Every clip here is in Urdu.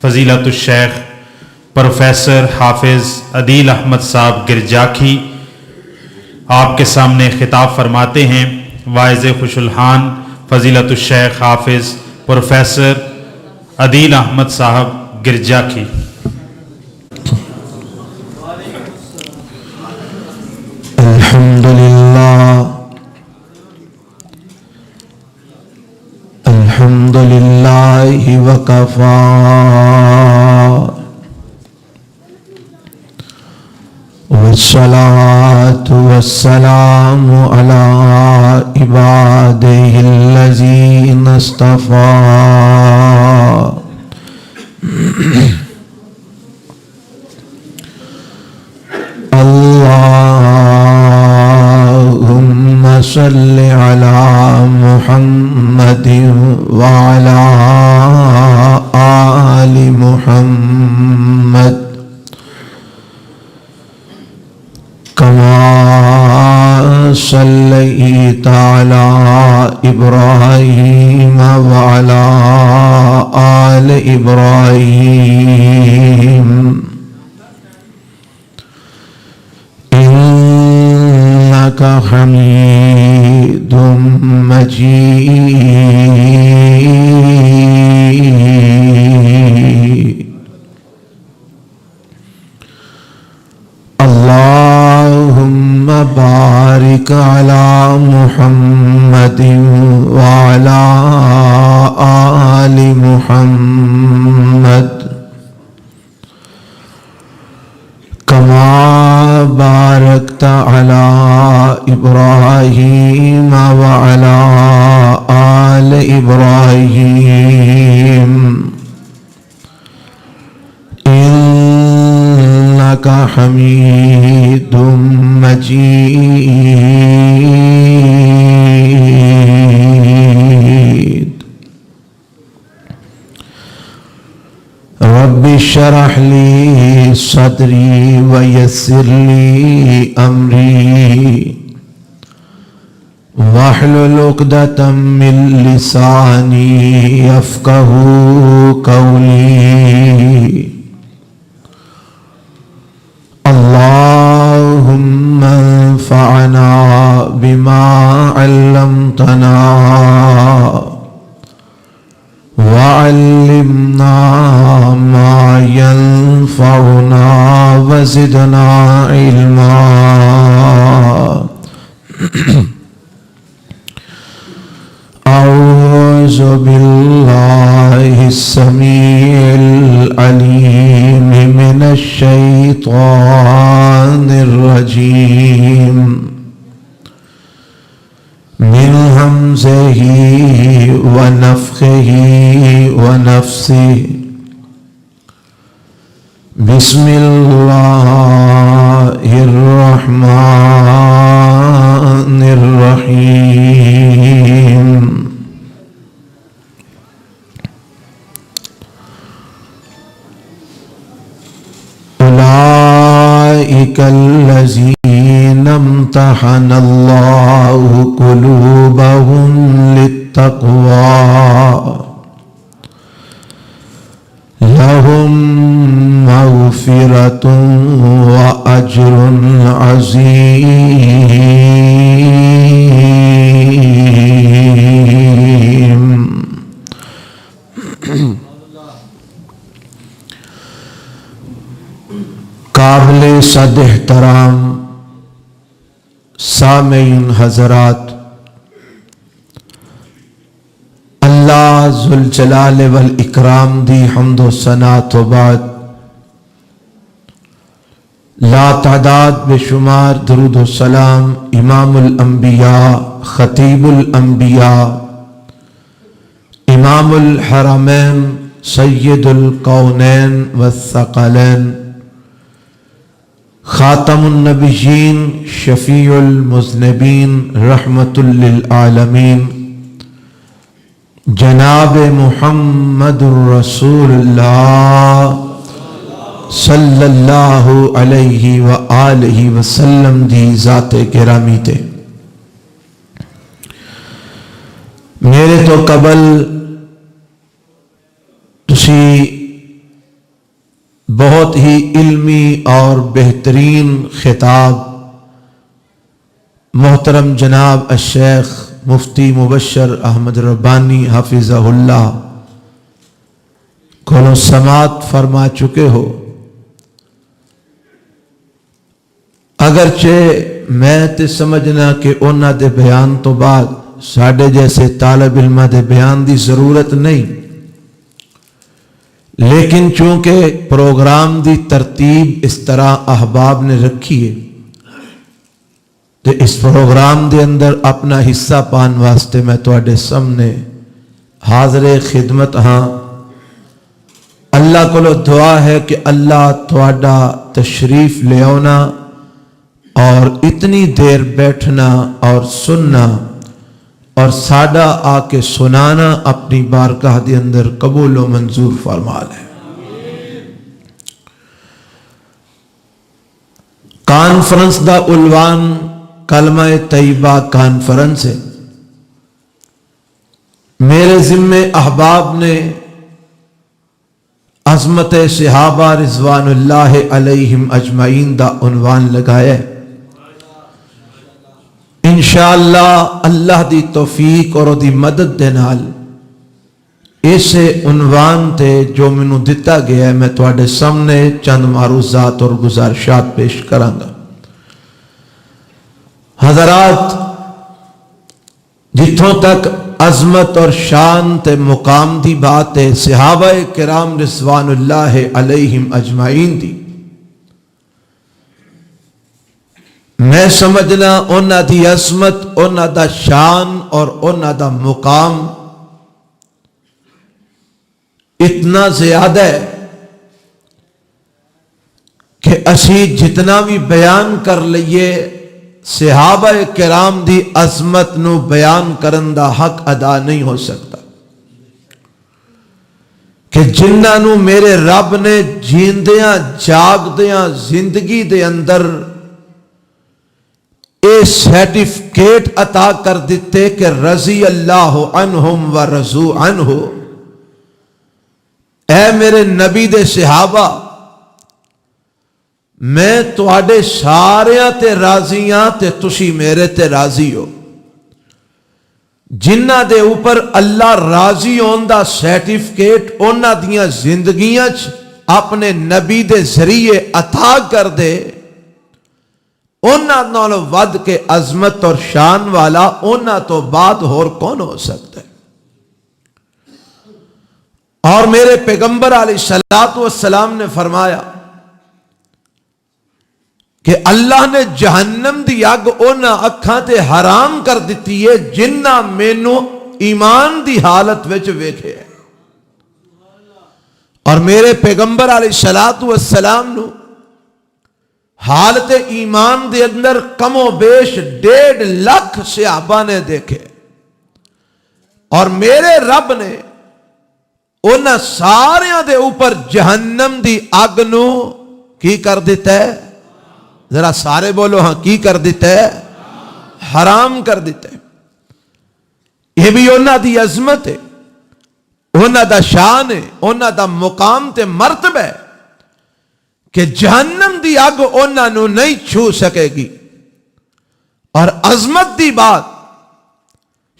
فضیلت الشیخ پروفیسر حافظ عدیل احمد صاحب گرجاکھی آپ کے سامنے خطاب فرماتے ہیں۔ واعظ خوش الحان فضیلت الشیخ حافظ پروفیسر عدیل احمد صاحب گرجاکھی۔ الحمد للہ وکفا والصلاة والسلام على عباده الذين اصطفى اللهم صل على محمد وعلى آل محمد كما صليت على إبراهيم وعلى آل إبراهيم إنك حميد مجيد اللهم بارك على محمد وعلى آل محمد كما باركت على إبراهيم وعلى آل إبراهيم إنك حميد مجيد رب اشرح لي صدري ويسر لي أمري واحلل عقدة من لساني يفقه قولي اللهم انفعنا بما علمتنا وعلمنا ما ينفعنا وزدنا علما أعوذ بالله السميع العليم من الشيطان الرجيم من همزه ونفخه ونفسه بسم الله الرحمن الرحيم أولئك الذين امتحن الله قلوبهم للتقوى لهم مغفرة وأجر عظيم۔ قابل صد احترام سامعین حضرات، اللہ ذوالجلال والاکرام دی حمد و ثنا تو بعد لا تعداد بے شمار درود و سلام امام الانبیاء، خطیب الانبیاء، امام الحرمین، سید الکونین والثقلین، خاتم النبیین، شفیع المذنبین، رحمت للعالمین، جناب محمد الرسول اللہ صلی اللہ علیہ وآلہ وسلم دی ذات گرامی تے۔ میرے تو قبل تسی بہت ہی علمی اور بہترین خطاب محترم جناب الشیخ مفتی مبشر احمد ربانی حفظہ اللہ کو سماعت فرما چکے ہو۔ اگرچہ میں تے سمجھنا کہ انہاں دے بیان تو بعد ساڑھے جیسے طالب علمہ دے بیان دی ضرورت نہیں، لیکن چونکہ پروگرام دی ترتیب اس طرح احباب نے رکھی ہے تو اس پروگرام دے اندر اپنا حصہ پان واسطے میں تواڈے سامنے حاضر خدمت ہاں۔ اللہ کو دعا ہے کہ اللہ تواڈا تشریف لے آنا اور اتنی دیر بیٹھنا اور سننا اور ساڈا آ کے سنانا اپنی بارگاہ دے اندر قبول و منظور فرما لے۔ کانفرنس دا عنوان کلمہ طیبہ کانفرنس ہے۔ میرے ذمے احباب نے عظمت صحابہ رضوان اللہ علیہم اجمعین دا عنوان لگایا ہے۔ انشاءاللہ اللہ دی توفیق اور دی مدد دے نال اسے عنوان تے جو منو دتا گیا ہے میں تواڈے سامنے چند معروضات اور گزارشات پیش کرانگا۔ حضرات، جتھوں تک عظمت اور شان تے مقام دی بات ہے صحابہ کرام رضوان اللہ علیہم اجمعین دی، میں سمجھنا انہاں دی عظمت، انہاں دا شان اور انہاں دا مقام اتنا زیادہ ہے کہ اسی جتنا بھی بیان کر لئیے صحابہ کرام دی عظمت نو بیان کرن دا حق ادا نہیں ہو سکتا، کہ جنہاں نو میرے رب نے جیندیاں جاگدیاں زندگی دے اندر اے سرٹیفکیٹ عطا کر دیتے کہ رضی اللہ عنہم و رضو عنہ، اے میرے نبی دے صحابہ میں تواڈے ساریاں تے راضیاں تے تسی میرے تے راضی ہو۔ جنہ دے اوپر اللہ راضی ہون دا سرٹیفکیٹ انہاں دیاں زندگیاں اپنے نبی دے ذریعے عطا کر دے، انہاں نالوں ود کے عظمت اور شان والا انہاں تو بعد اور کون ہو سکتا ہے؟ اور میرے پیغمبر علیہ السلام نے فرمایا کہ اللہ نے جہنم دی اگ انہاں اکھاں تے حرام کر دیتی ہے جنہاں مینوں ایمان دی حالت وچ ویکھے۔ اور میرے پیغمبر علیہ السلام نو حالت ایمان دے اندر کم و بیش 1.5 لاکھ صحابہ نے دیکھے، اور میرے رب نے انہاں ساریاں دے اوپر جہنم دی اگ نو کی کر دیتا ہے؟ ذرا سارے بولو ہاں، کی کر دیتا ہے؟ حرام کر دیتا ہے۔ یہ بھی انہاں دی عظمت ہے، انہاں دا شان ہے، انہاں دا مقام تے مرتبہ ہے کہ جہنم دی اگ انہاں نو نہیں چھو سکے گی۔ اور عظمت دی بات،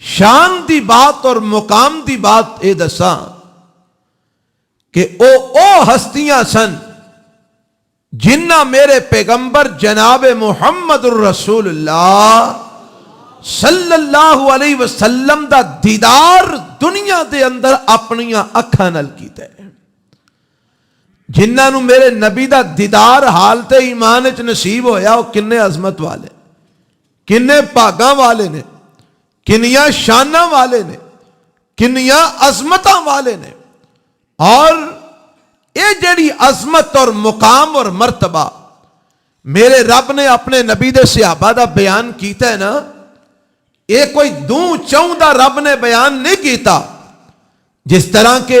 شان دی بات اور مقام دی بات اے دساں کہ او ہستیاں سن جنہ میرے پیغمبر جناب محمد الرسول اللہ صلی اللہ علیہ وسلم دا دیدار دنیا دے اندر اپنیاں اکھاں نال کیتا ہے، جنہاں نو میرے نبی دا دیدار حالت ایمان وچ نصیب ہویا، وہ کنے عظمت والے، کنے بھاگاں والے نے، کنیاں شاناں والے نے، کنیاں عظمتاں والے نے۔ اور اے جڑی عظمت اور مقام اور مرتبہ میرے رب نے اپنے نبی دے صحابہ دا بیان کیتا ہے نا، اے کوئی دوں چوں دا رب نے بیان نہیں کیتا۔ جس طرح کہ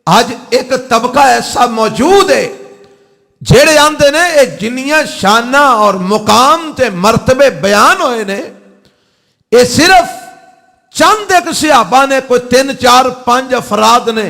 آج ایک طبقہ ایسا موجود ہے جڑے آندے نے اے جنیاں شانہ اور مقام تے مرتبے بیان ہوئے نے، اے صرف چند ایک صحابہ نے، کوئی 3 4 5 افراد نے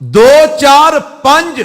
2 4 5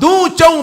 2 4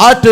8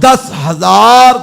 10,000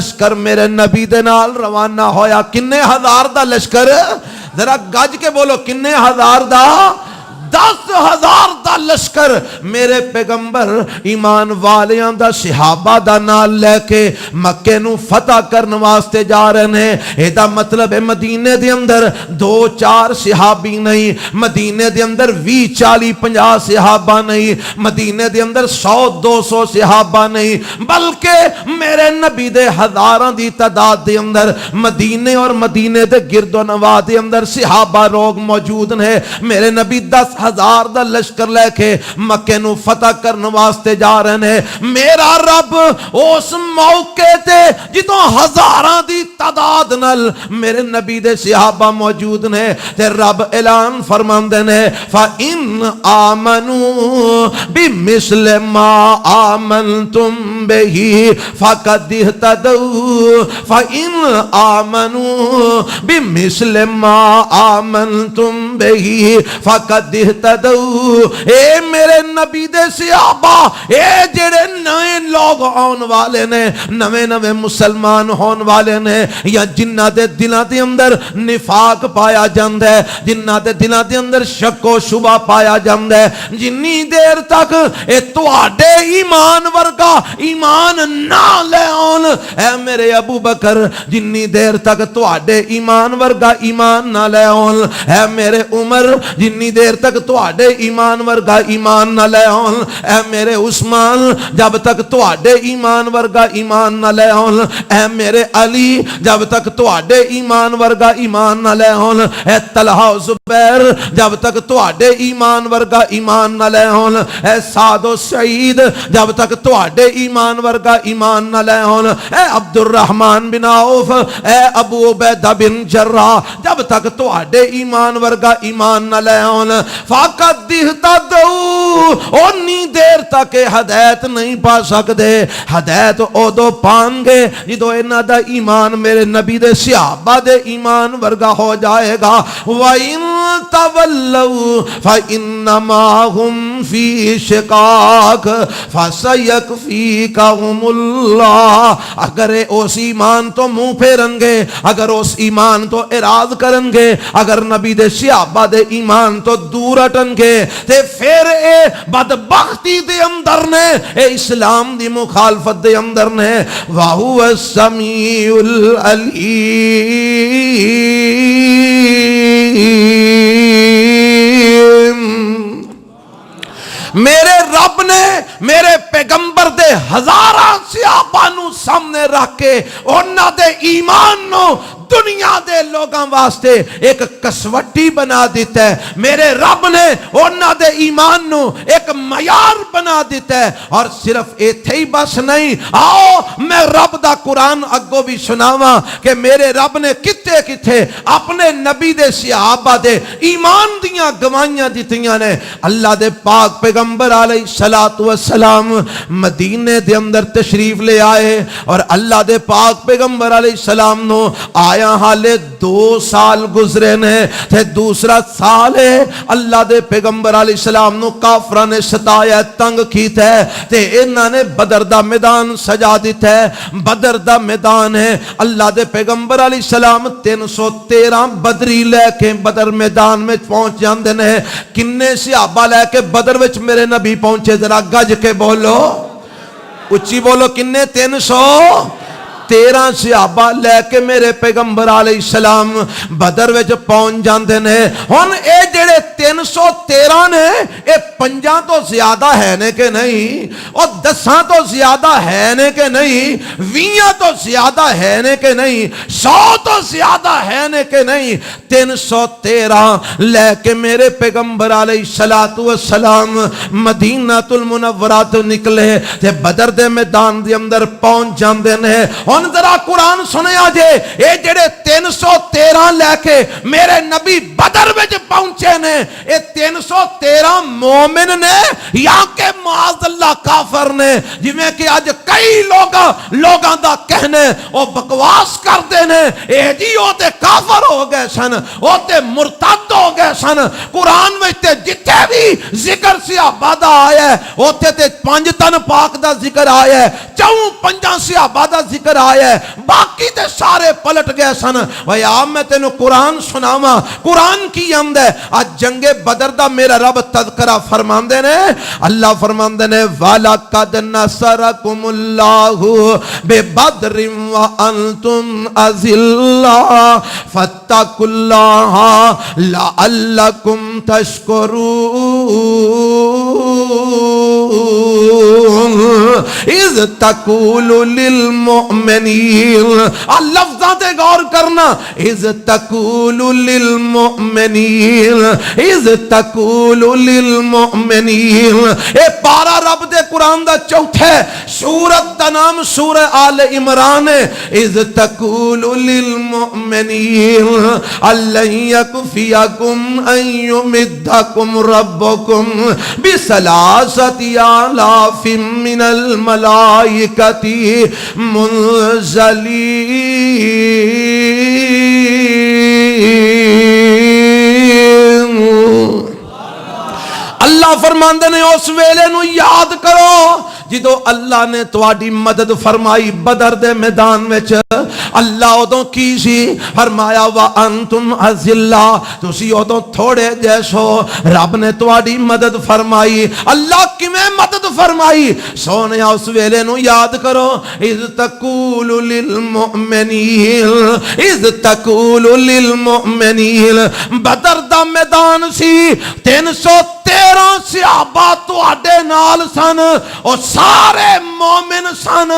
لشکر میرے نبی دے نال روانہ ہویا. کنے ہزار دا لشکر؟ ذرا گج کے بولو, کنے ہزار دا؟ 10,000 دا لشکر میرے پیغمبر ایمان والیاں دا صحابہ دا نال لے کے مکے نو فتح کرن واسطے جا رہے ہیں. ایدہ مطلب ہے مدینے دے اندر 2-4 صحابی نہیں, مدینے دے اندر 20-40-50 صحابہ نہیں, مدینے دے اندر 100-200 صحابہ نہیں, بلکہ میرے نبی دے ہزاراں دی تعداد دے اندر مدینے اور مدینے دے گرد و نواح دے اندر صحابہ لوگ موجود ہیں. میرے نبی 10,000 دا لشکر لے کے مکے نو فتح کرنے واسطے جا رہے ہیں. میرا رب اس موقع تے جدوں ہزاراں دی تعداد نال میرے نبی دے صحابہ موجود نے تے رب اعلان فرماندے نے فَإِنْ آمَنُوا بِمِثْلِ مَا آمَنْتُمْ بِهِ فَقَدْ اهْتَدَوْا فَإِنْ آمَنُوا بِمِثْلِ مَا آمَنْتُمْ بِهِ فَقَدْ اهْتَدَوْا. اے میرے نبی دے صحابہ, اے جڑے نئے لوگ آن والے نے, نوے مسلمان ہون والے نے, یا جنہ دے دلوں دے اندر نفاق پایا جاندا ہے, جنہ دے دلوں دے اندر شک و شبہ پایا جاندا ہے, جنی دیر تک اے تواڈے ایمان ورگا ایمان نہ لے آن, اے میرے ابو بکر جنی دیر تک تواڈے ایمان ورگا ایمان نہ لے آن, اے میرے عمر جنی دیر تک تواڈے ایمان ورگا ایمان نہ لے آن, اے میرے عثمان جب تک تواڈے ایمان ورگا ایمان نہ لے آن, اے میرے علی جب تک تواڈے ایمان ورگا ایمان نہ لے آن, اے طلحہ زبیر جب تک تواڈے ایمان ورگا ایمان نہ لے آن, اے سعد و سعید جب تک تواڈے ایمان ورگا ایمان نہ لے آن, اے عبد الرحمن بن عوف, اے ابو عبیدہ بن جراح جب تک تواڈے ایمان ورگا ایمان نہ لے آن فقط اهتدوا, اونی دیر تک ہدایت نہیں پا سکتے. ہدایت ادو پان گے جدو انہاں دا ایمان میرے نبی دے صحابہ دے ایمان ورگا ہو جائے گا. وَإِن تَوَلَّوْا فَإِنَّمَا هُمْ فِي شِقَاقٍ فَسَيَكْفِيكَهُمُ اللَّهُ. اگر اس ایمان تو منہ پھیرن گے, اگر اس ایمان تو اعراض کرن گے, اگر نبی دے صحابہ دے ایمان تو دور ہٹن گے, تے پھر اے بدبختی دے اندر نے, اے اسلام دی مخالفت دے اندر نے. وَهُوَ السَّمِيعُ الْعَلِيمُ. میرے رب نے میرے پیغمبر دے ہزاراں صحابہ نو سامنے رکھ کے انہاں دے ایمان نو دنیا دے لوگاں واسطے ایک کسوٹی بنا دیتا ہے. میرے رب نے انہاں دے ایمان نو ایک معیار بنا دیتا ہے. اور صرف ایتھے ہی بس نہیں, آؤ میں رب دا قرآن اگو بھی سناواں کہ میرے رب نے کتے کتے اپنے نبی دے صحابہ دے ایمان دیاں گواہیاں دتیاں نے. اللہ دے پاک پیغمبر علیہ السلام مدینے دے اندر تشریف لے آئے, اور اللہ دے پاک پیغمبر علیہ السلام نو آیا حالے 2 سال گزرے نے, تے دوسرا سال ہے اللہ دے پیغمبر علیہ السلام نو کافراں نے ستایا, تنگ کیتا ہے, تے انہاں نے بدر دا میدان سجا دیتا ہے. بدر دا میدان ہے, اللہ دے پیغمبر علیہ السلام 313 بدری لے کے بدر میدان میں پہنچ جاندے نے. کنے صحابہ لے کے بدر وچ میرے نبی پہنچے؟ ذرا گج کے بولو, اچھی بولو, کنے؟ 313 صحابہ لے کے میرے پیغمبر علیہ السلام بدر وچ پہنچ جاندے نے. ہن اے جڑے 313 نے, اے 5 تو زیادہ ہے نے کہ نہیں, اور 10 تو زیادہ ہے نے کہ نہیں, 20 تو زیادہ ہے نے کہ نہیں, 100 تو زیادہ ہے نے کہ نہیں. 313 لے کے میرے پیغمبر علیہ السلام مدینہ المنورہ تو نکلے, تے بدر دے میدان دے اندر پہنچ جاندے نے. ذرا قرآن سنے آجے, اے جڑے 313 لے کے میرے نبی بدر وچ پہنچے نے, اے 313 مومن نے یا کہ معاذ اللہ کافر نے؟ جویں کہ آج کئی لوگاں دا کہنے او بکواس کردے نے, اے جی او تے کافر ہو گئے سن, او تے مرتد ہو گئے سن. قرآن وچ تے جتھے بھی ذکر صحابہ دا آیا ہے اوتھے تے 5 تن پاک دا ذکر آیا ہے, 4-5 صحابہ دا ذکر آیا آیا ہے, باقی تے سارے پلٹ گئے سن. وے آ میں تینوں قرآن سناواں, قرآن کی آمد ہے. آج جنگ بدر دا میرا رب تذکرہ فرماندے نے, اللہ فرماندے نے وَلَقَدْ نَصَرَكُمُ اللَّهُ بِبَدْرٍ وَأَنْتُمْ أَذِلَّةٌ فَاتَّقُوا اللَّهَ لَعَلَّكُمْ تَشْكُرُونَ اِذْ تَقُولُ لِلْمُؤْمِنِينَ. لفظاں تے غور کرنا, اِذْ تَقُولُ لِلْمُؤْمِنِينَ اِذْ تَقُولُ لِلْمُؤْمِنِينَ. اے پارا رب دے قرآن دا چوتھا ہے, سورت دا نام سورہ آل عمران ہے. اِذْ تَقُولُ لِلْمُؤْمِنِينَ أَلَّنْ يَكْفِيَكُمْ أَنْ يُمِدَّكُمْ رَبُّكُمْ بِثَلَاثَةِ آلَافٍ مِّنَ الْمَلَائِكَةِ مُنزَلِينَ. اللہ فرماندے نے اس ویلے نو یاد کرو جدو اللہ نے تواڈی مدد فرمائی بدر دے میدان وچ. اللہ ادوں کی سی, فرمایا وَأَنْتُمْ أَذِلَّةٌ, تسی ادوں تھوڑے جیسو, رب نے تواڈی مدد فرمائی. اللہ کیویں مدد فرمائی سونیا اس ویلے نو یاد کرو. اِذْ تَقُولُ لِلْمُؤْمِنِينَ اِذْ تَقُولُ لِلْمُؤْمِنِينَ. بدر دا میدان سی, 313 صحابہ تواڈے نال سن, اور سارے مومن سن.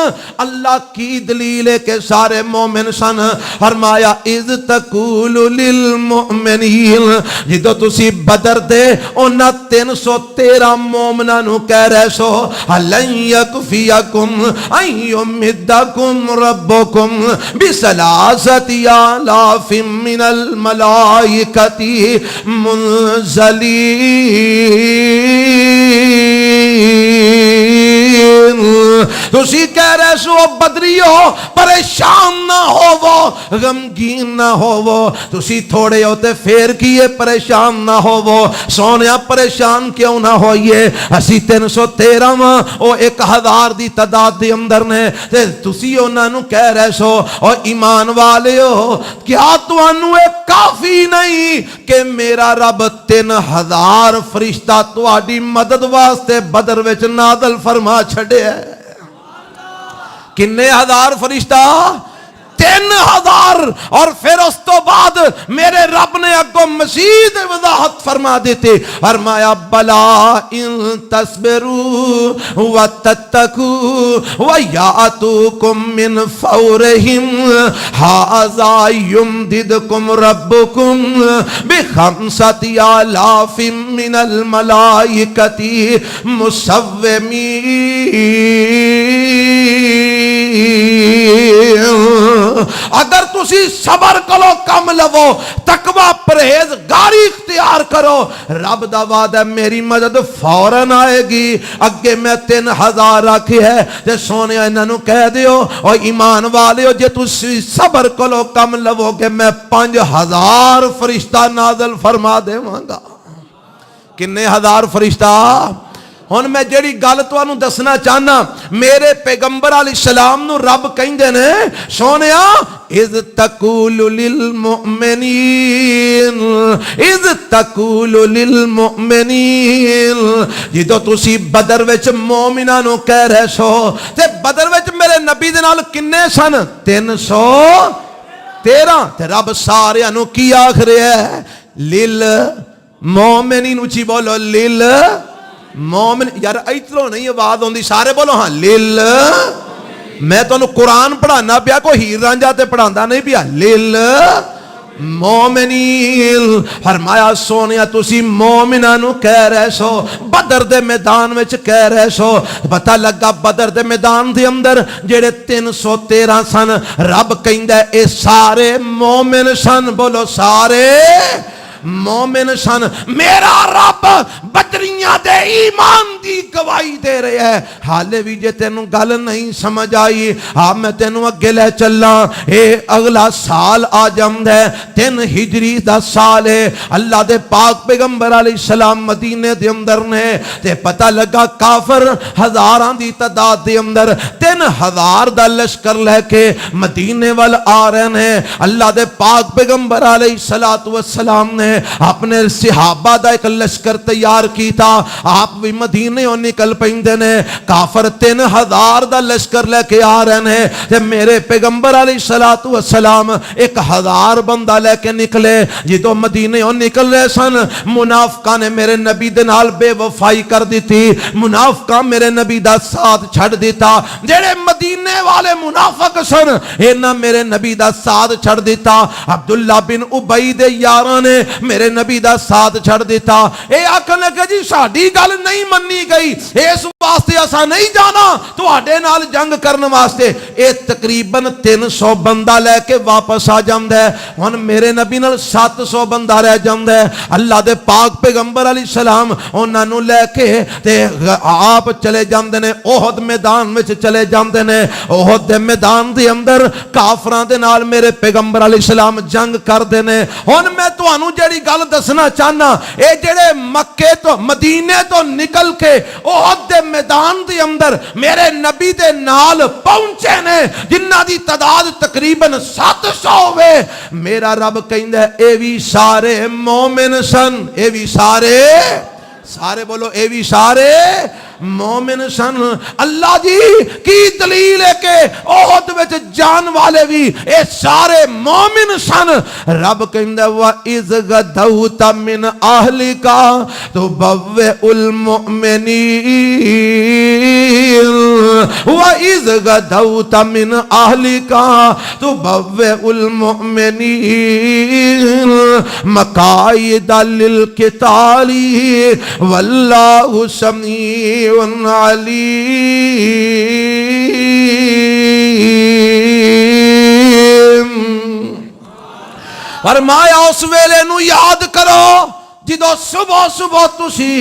اللہ کی دلیل ہے کہ سارے مومن سن. فرمایا اِذْ تَقُولُ لِلْمُؤْمِنِينَ, جدو تسی بدر دے انہاں 313 مومناں نو کہہ رہے سو أَلَنْ يَكْفِيَكُمْ أَنْ يُمِدَّكُمْ رَبُّكُمْ بِثَلَاثَةِ آلَافٍ مِّنَ الْمَلَائِكَةِ مُنزَلِينَ. تسی کہہ رہے سو بدریو پریشان نہ ہوو, غمگین نہ ہوو. تسی تھوڑے ہوتے پھر کیے پریشان نہ ہوو. سونیا پریشان کیوں نہ ہوئیے, اسی 313 او 1000 دی تعداد دی اندر نے, تے تسی انہاں نو کہہ رہے سو او ایمان والے ہو کیا تانوں اے کافی نہیں کہ میرا رب 3000 فرشتہ تہاڈی مدد واسطے بدر وچ نازل فرما چھڑے ہے. کنے ہزار فرشتہ 3000. اور پھر اس تو بعد میرے رب نے اگوں مزید وضاحت فرما دیتے, فرمایا بلا ان تصبروا وتتقوا ويأتوكم من فورهم هذا يمددكم ربكم ب5,000 من الملائكة مسومين. اگر تسی صبر کرو کم لو, تقوی پرہیز گاری اختیار کرو, رب دا وعدہ ہے میری مدد فوراً آئے گی. اگے میں 3000 رکھی ہے تے سونے انہاں نو کہہ دیو اور ایمان والے جے تسی صبر کرو کم لو گے میں 5000 فرشتہ نازل فرما دیواں گا. کنے ہزار فرشتہ؟ ہن میں جڑی گل تانوں دسنا چاہنا, میرے پیغمبر علیہ السلام نو رب کہندے نے سونیا اِذْ تَقُولُ لِلْمُؤْمِنِينَ اِذْ تَقُولُ لِلْمُؤْمِنِينَ. جدو تسی بدر وچ مومناں نو کہہ رہے سو, تے بدر وچ میرے نبی دے نال کنے سن؟ 313. تے رب سارے نو کی آکھ رہا ہے لِلْمُؤْمِنِينَ. اونچی بولو لِل مومن. یار اترو نہیں آواز ہوندی, سارے بولو ہاں لیل. میں تو قرآن پڑھانا پیا, کوئی ہیر رانجھا تے پڑھاندا نہیں پیا. لیل مومنین. فرمایا سونیا تسی مومناں نو کہہ رہے سو, بدر دے میدان وچ کہہ رہے سو. پتہ لگا بدر دے میدان دے اندر جڑے 313 سن, رب کہندا اے سارے مومن سن. بولو سارے مومن سن میرا رب بدریاں دے ایمان دی گواہی دے رہے ہے حالے بھی جے تینوں گل نہیں سمجھ آئی ہاں میں تینوں اگے لے چلا اے اگلا سال آ جامد ہے 3 ہجری دا سال ہے اللہ دے پاک پیغمبر علیہ السلام مدینے دے اندر نے تے پتہ لگا کافر ہزاراں دی تعداد دے اندر 3000 دا لشکر لے کے مدینے وال آ رہے ہیں اللہ دے پاک پیغمبر علیہ السلام نے اپنے صحابہ دا ایک لشکر تیار کیتا آپ بھی مدینے ہو نکل پیندے نے کافر 3000 دا لشکر لے کے آ رہے ہیں تے میرے پیغمبر علیہ السلام 1000 بندہ لے کے نکلے جدو مدینے ہو نکل رہے سن منافقہ نے میرے نبی دے نال بے وفائی کر دیتی منافقہ میرے نبی دا ساتھ چھڑ دیتا جڑے مدینے والے منافق سن اینا میرے نبی دا ساتھ چھڑ دیتا عبداللہ بن ابی دے یاراں نے میرے نبی دا ساتھ چھڑ دیتا اے آکھنے کہ جی ساڈی گل نہیں منی گئی اس واسطے اسا نہیں جانا تواڈے نال جنگ کرن واسطے اے تقریباً 300 بندہ لے کے واپس آ جاندا ہے ہن میرے نبی نال 700 بندہ رہ جاندا ہے اللہ دے پاک پیغمبر علیہ السلام انہاں نوں لے کے تے آپ چلے جاندے نے احد میدان وچ چلے جاندے نے احد دے میدان دے اندر کافراں دے نال میرے پیغمبر علیہ السلام جنگ کردے نے ہن میں تانوں جڑی گل دسنا چاہنا اے جڑے مکے تو مدینے تو نکل کے احد دے میدان دے اندر میرے نبی دے نال پہنچے نے جنہاں دی تعداد تقریباً 700 ہوئے میرا رب کہندا ہے اے وی سارے مومن سن اے وی سارے بولو اے وی سارے مومن سن اللہ جی کی دلیل ہے کہ احد وچ جان والے بھی اے سارے مومن سن رب کہندا وَإِذْ غَدَوْتَ مِنْ أَهْلِكَ تُبَوِّئُ الْمُؤْمِنِينَ وَإِذْ غَدَوْتَ مِنْ أَهْلِكَ تُبَوِّئُ الْمُؤْمِنِينَ مَقَاعِدَ لِلْقِتَالِ وَاللَّهُ سَمِيعٌ علیم فرمایا اس ویلے نو یاد کرو جدو صبح تسی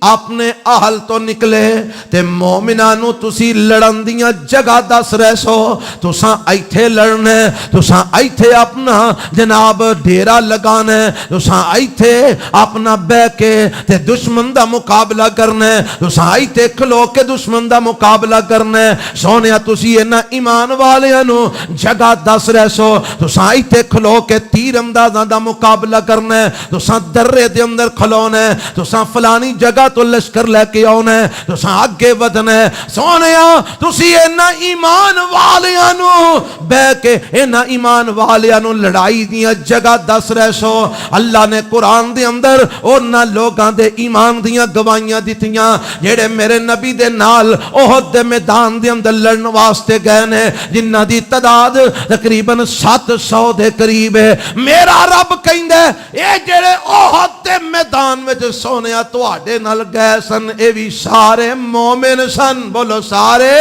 اپنے اہل تو نکلے تے مومنانو تسی لڑن دیاں جگہ دس رہے سو تساں ایتھے لڑنے تساں ایتھے اپنا جناب ڈیرا لگانے تساں ایتھے اپنا بے کے تے دشمن دا مقابلہ کرنے تساں ایتھے کھلو کے دشمن دا مقابلہ کرنے سونیا تسی اینا ایمان والیانو جگہ دس رہے سو تساں ایتھے کھلو کے تیر اندازاں دا مقابلہ کرنے تساں درے دے اندر کھلونے تساں فلانی جگہ تو لشکر لے کے آنے تو آگے ودنے سونیا تسی اینا ایمان والیانو بے کے اینا ایمان والیانو لڑائی دیاں جگہ دس رہے سو اللہ نے قرآن دے اندر اونا لوگاں دے ایمان دیاں گواہیاں دیتیاں جیڑے میرے نبی دے نال احد دے میدان دے اندر لڑن واسطے گئے نے جنہ دی تعداد تقریباً 700 دے قریب ہے میرا رب کہندے اے جیڑے احد دے میدان وچ سونیا تواڈے نال گئے سن اے بھی سارے مومن سن بولو سارے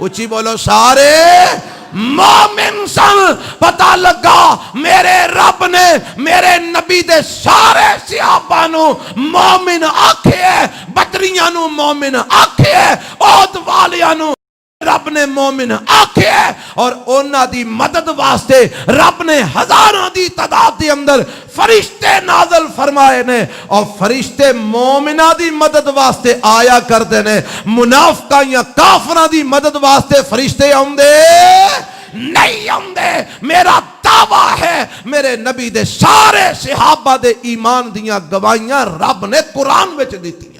اچھی بولو سارے مومن سن پتہ لگا میرے رب نے میرے نبی دے سارے صحابہ نو مومن آکھے بدریاں نو مومن آکھے احد والیاں نو رب نے مومن آکھے اور اونا دی مدد واسطے رب نے ہزاروں دی تعداد دے اندر فرشتے نازل فرمائے نے اور فرشتے مومنہ دی مدد واسطے آیا کرتے نے منافقہ یا کافرہ دی مدد واسطے فرشتے آمدے نہیں آمدے میرا دعویٰ ہے میرے نبی دے سارے صحابہ دے ایمان دیاں گواہیاں رب نے قرآن وچ دیتی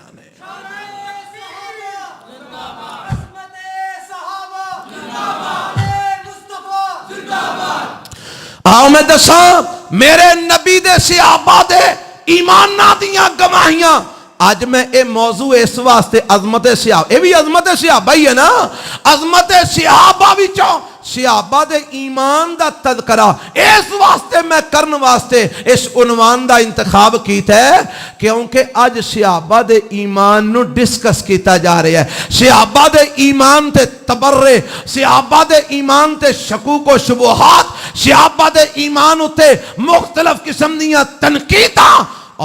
آؤ میں دساں میرے نبی دے صحابہ دے ایمانہ دیاں گواہیاں آج میں اے موضوع اس واسطے عظمت صحابہ اے بھی عظمت صحابہ ہی ہے نا عظمت صحابہ بھی چاہوں صحابہ دے ایمان دا تذکرہ اس واسطے میں کرن واسطے اس عنوان دا انتخاب کیتا ہے کیونکہ اج صحابہ دے ایمان نو ڈسکس کیتا جا رہا ہے. صحابہ دے ایمان تے تبرے، صحابہ دے ایمان تے شکوک و شبہات، صحابہ دے ایمان اتے مختلف قسم دیاں تنقیداں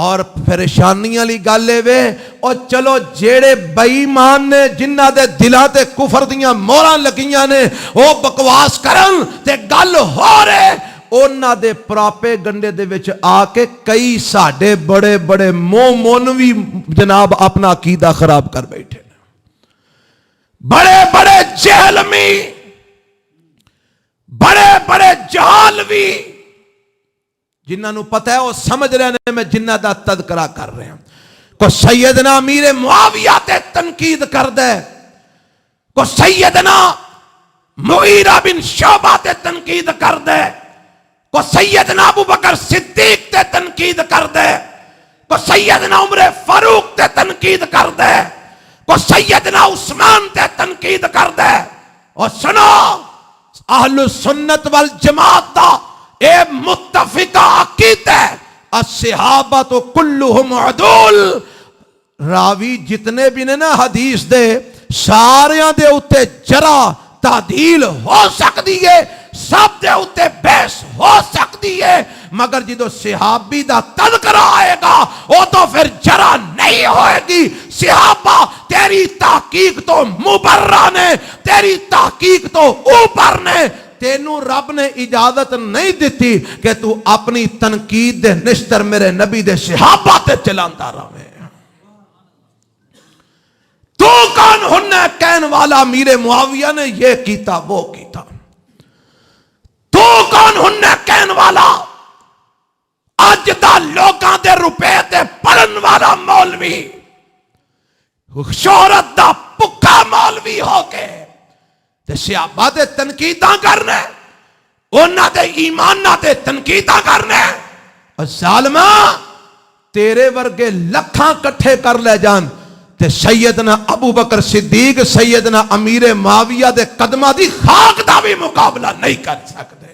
اور پریشانیاں لی گل وے. اور چلو جیڑے بے ایمان نے جنہ دے دلاں تے کفر دیاں موہراں لگیاں نے او بکواس کرن تے گل ہو رہے، انہاں دے پراپے گنڈے دے وچ آ کے کئی ساڈے بڑے بڑے مومنوی جناب اپنا عقیدہ خراب کر بیٹھے، بڑے بڑے جہلمی، بڑے بڑے جہالوی جنہاں نو پتہ ہے وہ سمجھ رہے ہیں میں جنہ دا تذکرہ کر رہے ہیں. کو سیدنا امیر معاویہ تے تنقید کر دے، کو سیدنا مغیرہ بن شعبہ تے تنقید کر دے، کو سیدنا ابو بکر صدیق تے تنقید کر دے، کو سیدنا عمر فاروق تے تنقید کر دے، کو سیدنا عثمان تے تنقید کر دے. اور سنو اہل سنت والجماعت دا اے متفقہ عقیدہ ہے الصحابہ تو کلہم عدول. راوی جتنے بھی نے نا حدیث دے ساریاں دے اتے جرا تعدیل ہو سکتی ہے، سب دے اتے بحث ہو سکتی ہے، مگر جدو صحابی دا تذکرہ آئے گا وہ تو پھر جرا نہیں ہوئے گی. صحابہ تیری تحقیق تو مبرہ نے، تیری تحقیق تو اوپر نے. تینوں رب نے اجازت نہیں دیتی کہ تو اپنی تنقید دے نشتر میرے نبی دے صحابہ تے چلاندا رہے. تو کون ہننے کہن والا امیر معاویہ نے یہ کیتا وہ کیتا؟ تو کون ہننے کہن والا اج دا لوکاں دے روپے تے پڑھن والا مولوی، شہرت دا پکا مولوی ہو کے تے صحابہ دے تنقیداں کرنے، انہاں دے ایماناں دے تنقیداں کرنے. اور ظالمہ تیرے ورگے لکھاں کٹھے کر لے جان تے سیدنا ابو بکر صدیق، سیدنا امیر معاویہ دے قدمہ دی خاک دا بھی مقابلہ نہیں کر سکتے.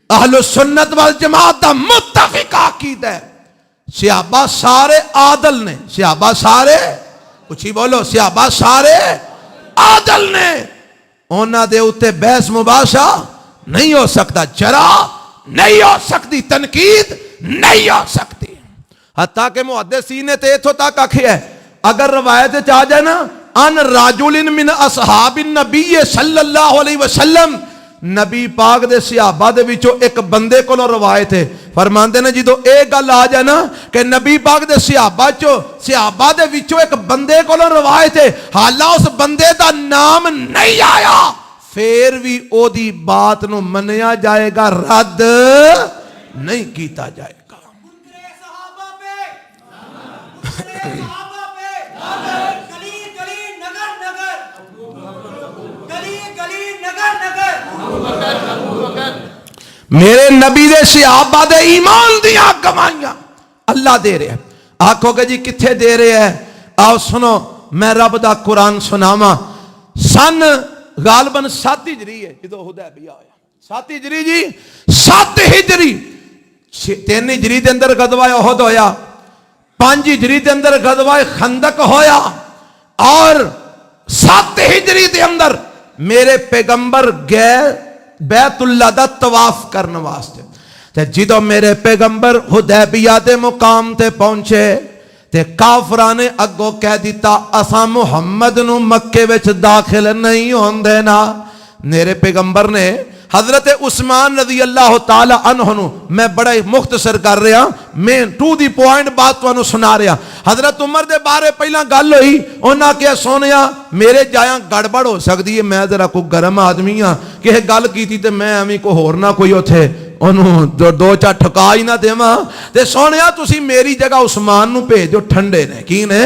اہل سنت والجماعت دا متفق عقیدہ ہے صحابہ سارے عادل نے، صحابہ سارے کچھ ہی بولو، صحابہ سارے عادل نے، انہاں دے اتے بحث مباحثہ نہیں ہو سکتا، جرا نہیں ہو سکتی، تنقید نہیں ہو سکتی. حتیٰ کہ محدثین نے ایتھوں تک آکھیا ہے اگر روایت چاہ جائے نا ان راجل من اصحاب النبی صلی اللہ علیہ وسلم، نبی پاک دے صحابہ دے وچوں ایک بندے کو روایت ہے، فرماندے نے جدو ایک گل آ جائے نا کہ نبی پاک دے صحابہ دے وچوں ایک بندے کو روایت ہے، حالہ اس بندے دا نام نہیں آیا، پھر بھی او دی بات نو منیا جائے گا، رد نہیں کیتا جائے گا. میرے نبی دے صحابہ دے ایمان دیاں گوائیاں اللہ دے رہے ہیں. آنکھوں کہ جی کتھے دے رہے ہیں؟ آؤ سنو میں رب دا قرآن سناواں. سن غالباً 7 ہجری ہے جدو حدیبیہ آیا، 7 ہجری جی، 7 ہجری. 3 ہجری دے اندر غزوہ احد ہویا، 5 ہجری دے اندر غزوہ خندق ہویا، اور 7 ہجری دے اندر میرے پیغمبر گئے بیت اللہ دا طواف کرنے واسطے. تے جدو میرے پیغمبر حدیبیہ دے مقام تے پہنچے تے کافران نے اگو کہہ دیتا اساں محمد نو مکے وچ داخل نہیں ہوندے نا. میرے پیغمبر نے حضرت عثمان رضی اللہ تعالی عنہ نو، میں بڑا مختصر کر رہا، میں ٹو دی پوائنٹ بات تو سنا رہا. حضرت عمر دے بارے پہلا گل ہوئی، انہاں کیا سونیا میرے جایاں گڑبڑ ہو سکتی ہے، میں ذرا کوئی گرم آدمی ہاں کہ گل کیتی تے میں ایویں کوئی ہور نہ کوئی اوتھے انہوں دو چار ٹھکا ہی نہ دیواں تے سونیا تسی میری جگہ عثمان نو بھیجو، ٹھنڈے نے کی نے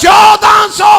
1400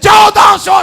1400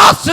10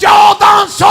1400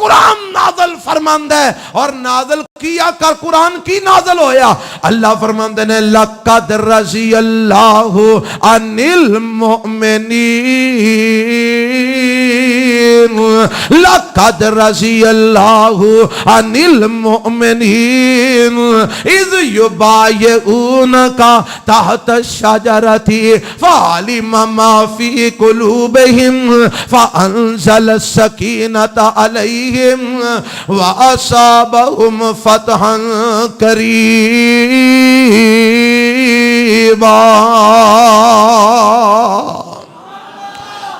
قرآن نازل فرماندا ہے اور نازل کیا کر قرآن کی نازل ہویا اللہ فرماندے نے لقد رضی اللہ عن المؤمنین لقد رضی اللہ عن المؤمنین اذ یبایعونک تحت الشجرۃ فعلم ما فی قلوبہم فانزل السکینۃ علیہم وَأَصَابَهُمْ فَتْحًا قَرِيبًا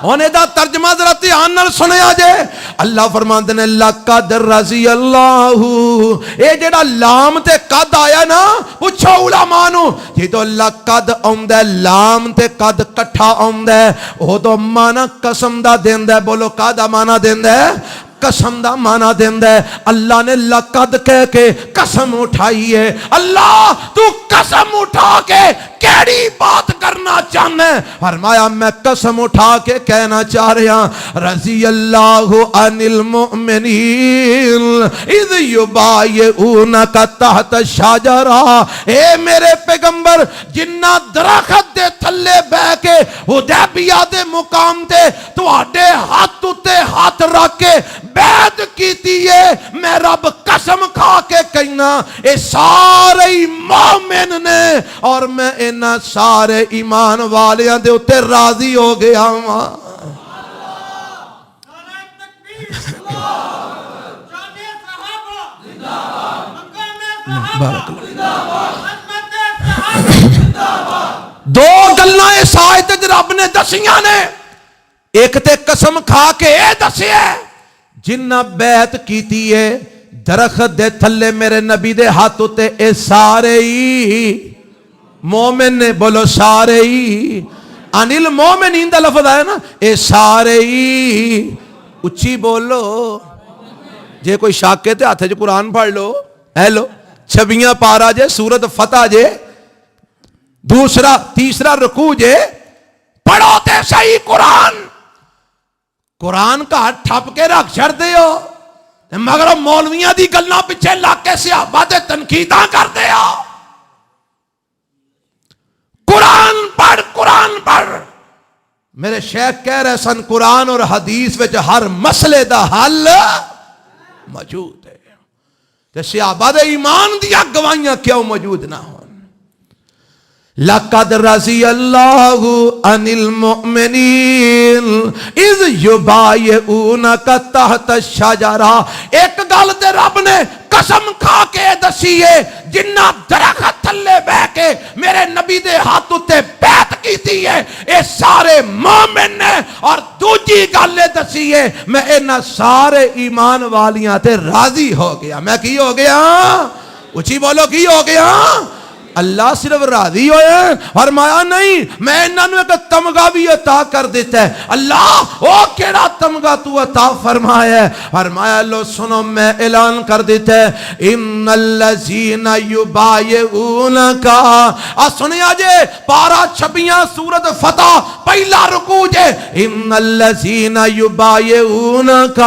ہونے دا ترجمہ ذرا دھیان نال سنیا جے اللہ فرماندے نے لقد رضی اللہ اے جڑا لام تے قد آیا نا پوچھو علماء نو جدوں لقد آوندا ہے لام تے قد کٹھا آوندا ہے او تو معنی قسم دا دیندا ہے بولو کا دا معنی دیندا ہے قسم دا معنی دیندا ہے اللہ نے لقد کہہ کے قسم اٹھائی ہے اللہ تو قسم اٹھا کے کیڑی بات کرنا چاہنا ہے فرمایا میں قسم اٹھا کے کہنا چاہ رہا رضی اللہ عن المؤمنین اذ یبایعونک تحت الشجرہ اے میرے پیغمبر جنہ درخت دے تھلے بہ کے حدیبیہ دے مقام تے تواڈے ہاتھ تے ہاتھ رکھ کے بیعت کیتی ہے میں رب قسم کھا کے کہنا اے سارے مومن نے اور میں انہاں سارے ایمان والیاں دے اتے راضی ہو گیا ہوں دو گلاں اس آیت وچ رب نے دسیاں نے ایک تے قسم کھا کے اے دسیا جنہ بیعت کیتی ہے درخت دے تھلے میرے نبی دے ہاتھ تے اے سارے ہی مومن نے بولو سارے ہی انل مومنین دا لفظ آیا نا اے سارے ہی اچھی بولو جے کوئی شاکے تے ہاتھ جو قرآن پڑھ لو اے لو چھبیاں پارا جے سورت فتح جے دوسرا تیسرا رکوع جے پڑھو تے صحیح قرآن کا ٹھپ کے رکھ چھڑ دے ہو مگر مولویاں دی گلاں پیچھے لا کے صحابہ تے تنقیداں کر دے ہو قرآن پڑھ میرے شیخ کہہ رہے سن قرآن اور حدیث وچ ہر مسئلے دا حل موجود ہے تے صحابہ دے ایمان دیا گواہیاں کیوں موجود نہ ہوں لقد رضی اللہ عن المؤمنین اذ یبایعونک تحت الشجرہ ایک گل تے رب نے قسم کھا کے دسیے جنہ درخت تھلے بہ کے میرے نبی دے ہاتھ تے بیعت کیتی ہے اے سارے مومن نے اور دوجی گل دسیے میں انہاں سارے ایمان والیاں تے راضی ہو گیا میں کی ہو گیا اچھی بولو کی ہو گیا اللہ صرف راضی ہوئے فرمایا نہیں میں انہوں نے ایک تمغہ بھی عطا کر دیتا ہے اللہ او کیڑا تمغہ تو عطا فرمایا ہے فرمایا لو سنو میں اعلان کر دیتا ہے ان الذین یبایعونک سنیا جے پارا چھپیاں سورت فتح پہلا رکوع جے ان الذین یبایعونک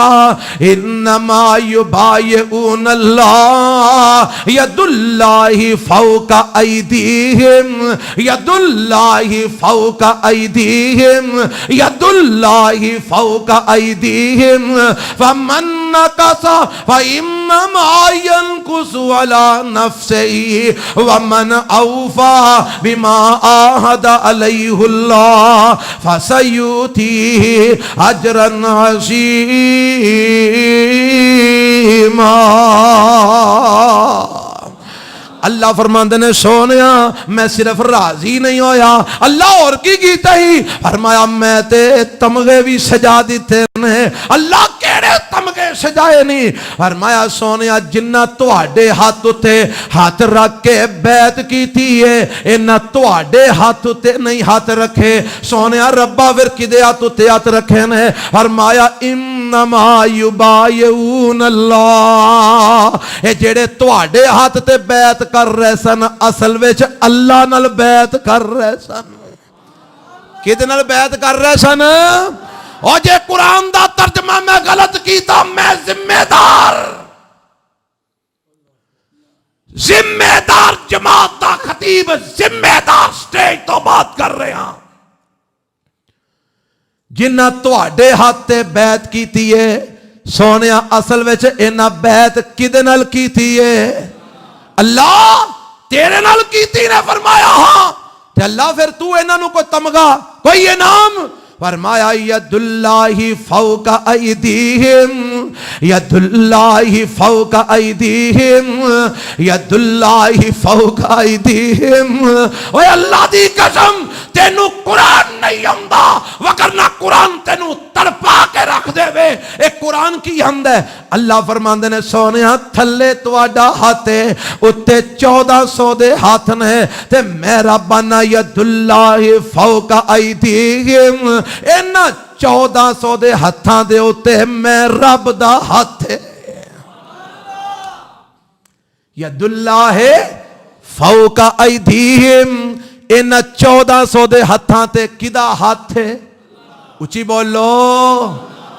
انما یبایعون اللہ ید اللہ فوق ایدیہم ید اللہ فوق ایدیہم ید اللہ فوق ایدیہم فمن نکس فإنما ينکس علی نفسه ومن اوفا بما عاہد علیہ اللہ فسیؤتیہ اجرا عظیما اللہ فرماندے نے سونیا میں صرف راضی نہیں ہویا اللہ اور کی کیتا ہی فرمایا میں تے تمغے بھی سجا دیتے نے اللہ کیڑے تمغے سجائے نہیں فرمایا سونیا جنہ تواڈے ہاتھ تے ہاتھ رکھ کے بیعت کیتی ہے انہاں تواڈے ہاتھ تے نہیں ہاتھ رکھے سونیا ربا پھر کدے ہاتھ تے ہاتھ رکھے نے فرمایا انما یبایعون اللہ اے جڑے تواڈے ہاتھ تے بیعت کر رہے سن اصل وچ اللہ نال بیعت کر رہے سن کدے نال بیعت کر رہے سن اور جے قرآن دا ترجمہ میں غلط کیتا میں ذمہ دار جماعت دا خطیب ذمہ دار سٹیج تو بات کر رہے ہیں جنہ تواڈے ہاتھ تے بیعت کیتی ہے سونیا اصل وچ انہاں بیعت کدے نال کیتی ہے اللہ تیرے نال کیتی نے فرمایا ہاں تے اللہ پھر تو انہاں نو کوئی تمغا کوئی انعام فرمایا ید اللہ فوق ایدیہم ید اللہ فوق ایدیہم ید اللہ فوق ایدیہم اوے اللہ دی قسم تینو قرآن نہیں آندا وگرنہ قرآن تینو تڑپا کے رکھ دے وے ایک قرآن کی حمد ہے اللہ فرماندے نے سونیا تھلے تواڈا ہاتھ ہے اتے 1400 دے ہاتھ نے تے میرا بنا ید اللہ فوق ایدیہم اینا 1400 دے ہتھاں دے اتے میں رب دا ہاتھ ہے ید اللہ فوق ایدیہم اینا 1400 دے ہتھاں تے کدا ہاتھ ہے اچھی بولو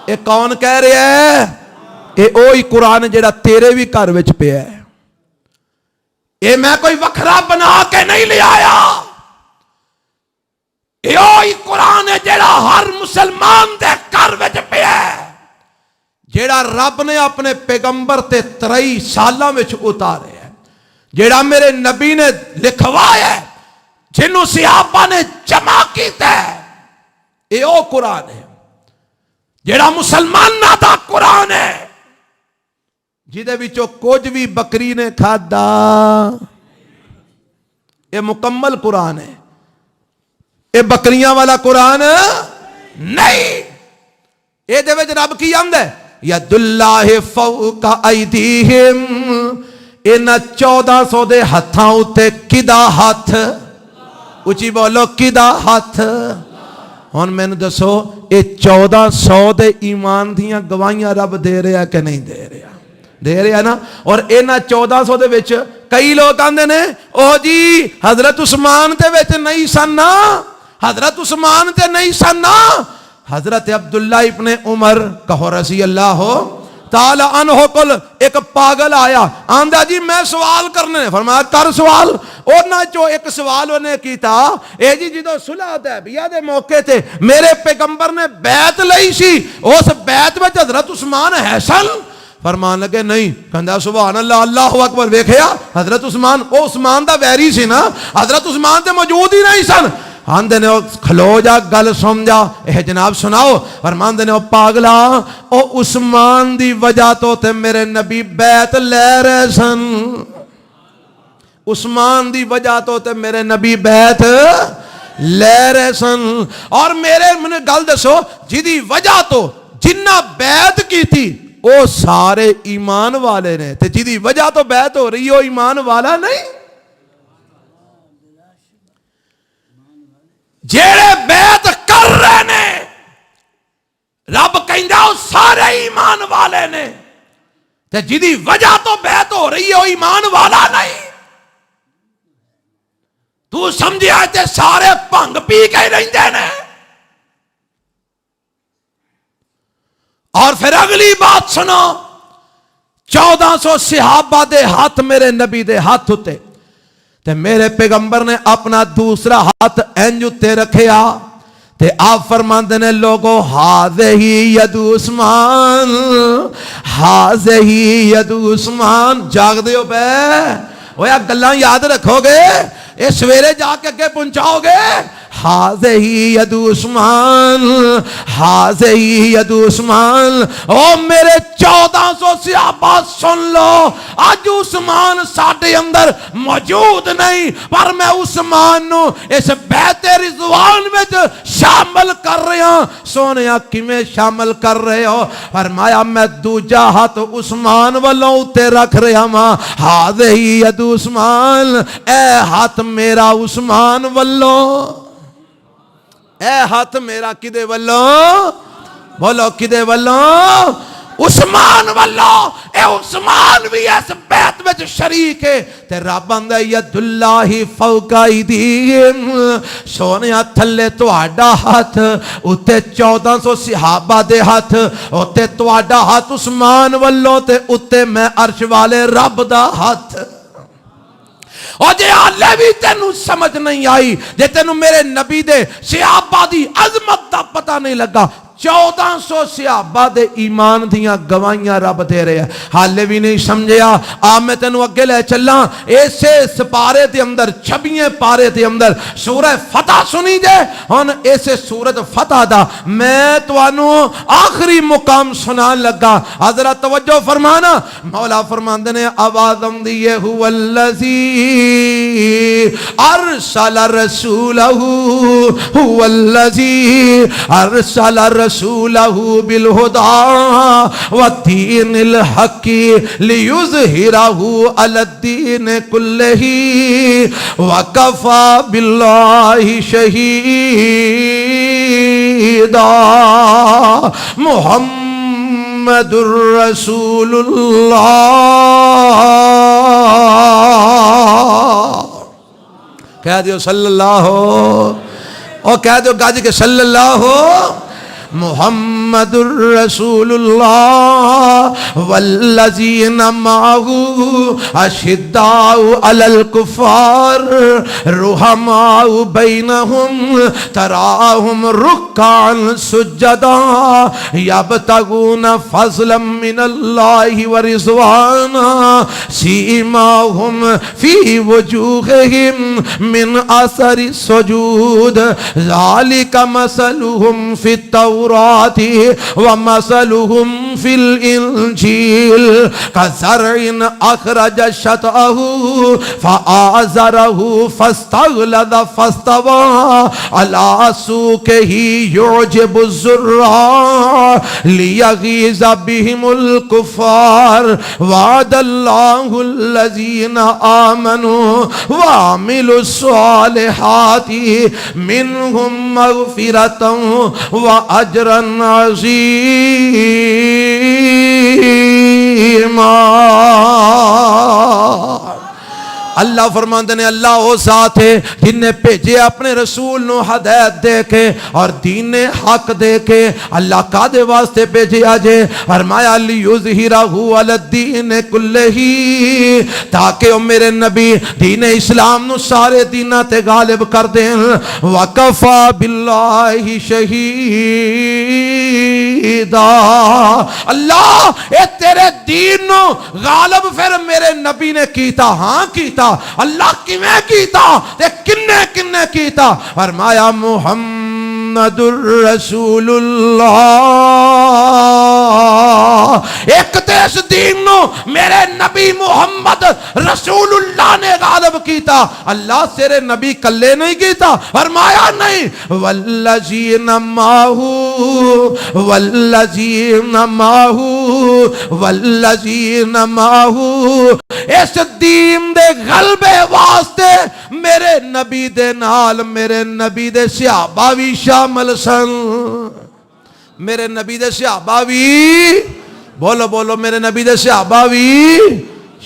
اے کون کہہ رہے ہے اے اوہی قرآن جڑا تیرے بھی گھر وچ پیا ہے اے میں کوئی وکھرا بنا کے نہیں لے آیا اے اوہی قرآن ہے جڑا ہر مسلمان دے گھر وچ پیا ہے جڑا رب نے اپنے پیغمبر تے 23 سالاں وچ اتارے ہے جڑا میرے نبی نے لکھوایا ہے جنہوں صحابہ نے جمع کیتا ہے اے او قرآن ہے جڑا مسلماناں دا قرآن ہے جدے وچوں کچھ بھی بکری نے کھادا اے مکمل قرآن ہے اے بکریاں والا قرآن نہیں اے دے وچ رب کی آمد ہے ید اللہ فوق ایدیہم اینا 1400 دے ہتھاں اتے کدا ہاتھ اچھی بولو کدا ہاتھ ہن میں نے دسو اے 1400 دے ایمان دیاں گواہیاں رب دے رہا کہ نہیں دے رہا نا اور اینا 1400 دے وچ کئی لوگ آندے نے او جی حضرت عثمان تے وچ نہیں سننا حضرت عثمان تے نہیں سننا حضرت عبداللہ ابن عمر کہو رضی اللہ تعالی عنہ کل ایک پاگل آیا آندہ جی میں سوال کرنے فرمایا کر سوال اور نہ جو ایک سوال انہیں کیتا اے جی جدو صلح حدیبیہ دے موقع تے میرے پیغمبر نے بیعت لئی سی اس بیعت میں حضرت عثمان ہے سن فرمان لگے نہیں کہندہ سبحان اللہ اللہ اکبر ویکھیا حضرت عثمان او عثمان دا ویری سی نا حضرت عثمان تے موجود ہی نہیں سن آندے نے کھلو جا گل سمجھا اے جناب سناؤ فرمان دے نے پاگلا او عثمان دی وجہ تو تے میرے نبی بیعت لے رہے سن عثمان دی وجہ تو تے میرے نبی بیعت لے رہے سن اور میرے منہ گل دسو جدی وجہ تو جنہ بیعت کی تھی او سارے ایمان والے نے تے جدی وجہ تو بیعت ہو رہی ہو ایمان والا نہیں جیڑے بیعت کر رہے نے رب کہندا او سارے ایمان والے نے تے جدی وجہ تو بیعت ہو رہی ہے ایمان والا نہیں تو سمجھیا تے سارے بھنگ پی کے رہندے نے اور پھر اگلی بات سنو 1400 صحابہ دے ہاتھ میرے نبی دے ہاتھ ہوتے تے میرے پیغمبر نے اپنا دوسرا ہاتھ انج تے رکھیا تے آپ فرماندے نے لوگو ہاذہی ید عثمان ہاذہی ید عثمان جاگ دیو بے وہ یا گلاں یاد رکھو گے اے سویرے جا کے اگے پہنچاؤ گے ہاذہی ید عثمان ہاذہی ید عثمان او میرے 1400 صحابہ سن لو آج عثمان ساڑھے اندر موجود نہیں پر میں عثمان نو اس بیعت رضوان میں شامل کر رہے ہیں سونیا کیویں شامل کر رہے ہو فرمایا میں دوجا ہاتھ عثمان والوں تے رکھ رہا ہاں ہاذہی ید عثمان اے ہاتھ میرا عثمان والوں اے ہاتھ میرا کدے والوں بولو کدے والوں عثمان واللہ اے عثمان بھی اس بیعت وچ شریک ہے تے رب آندا ید اللہ فوق ایدیہم سونیا تھلے تہاڈا ہاتھ اُتے 1400 صحابہ دے ہاتھ اُتے تہاڈا ہاتھ عثمان واللہ تے اُتے میں عرش والے رب دا ہاتھ اور جے آلے بھی تینوں سمجھ نہیں آئی جے تینوں میرے نبی دے صحابہ دی عظمت دا پتہ نہیں لگا 1400 صحابہ دے ایمان دیاں گوائیاں رب دے رہے ہیں حالے بھی نہیں سمجھیا آ میں تینوں اگے لے چلا ایسے سپارے دے اندر 26 پارے دے اندر سورہ فتح سنی جے ہن ایسے سورت فتح دا میں توانوں آخری مقام سنان لگا حضرت توجہ فرمانا مولا فرماندے نے آوازم دیئے هو الذی ارسل رسولہ هو الذی ارسل رسوله بالهدى والدين الحق ليظهره على الدين كله وكفى بالله شهيدا محمد رسول الله کہہ دیو صلی اللہ اور کہہ دیو گاجی کے صلی اللہ محمد الرسول اللہ والذین معه اشداء علی الکفار رحماء بینہم تراہم رکعا سجدا یبتغون فضلا من اللہ ورضوانا سیماہم فی وجوہہم من اثر السجود ذالک مثلہم فی التوراۃ ومثلهم في الإنجيل كزرع أخرج شطأه فآزره فاستغلظ فاستوى على سوقه يعجب الزراع ليغيظ بهم الكفار وعد الله الذين آمنوا وعملوا الصالحات منهم مغفرة وأجرا عظيما اللہ فرماندے نے اللہ وہ ذات ہے جن نے بھیجے اپنے رسول نو ہدایت دے کے اور دین حق دے کے اللہ کا دے واسطے بھیجے آجے فرمایا لیظہرہ علی الدین کلہ تاکہ او میرے نبی دین اسلام نو سارے دینہ تے غالب کر دیں وکفا باللہ شہیدا اللہ اے تیرے دین نو غالب پھر میرے نبی نے کیتا ہاں کیتا اللہ کیویں کیتا تے کنے کنے کیتا فرمایا محمد الرسول اللہ ایک تے اس دین نو میرے نبی محمد رسول اللہ نے غالب کیتا اللہ تیرے نبی کلے نہیں کیتا فرمایا نہیں والذین معه والذین معه والذین معه اس دین دے غلبے واسطے میرے نبی دے نال میرے نبی دے صحابہ بھی شامل سن میرے نبی دے صحابہ بھی بولو بولو میرے نبی دے صحابہ بھی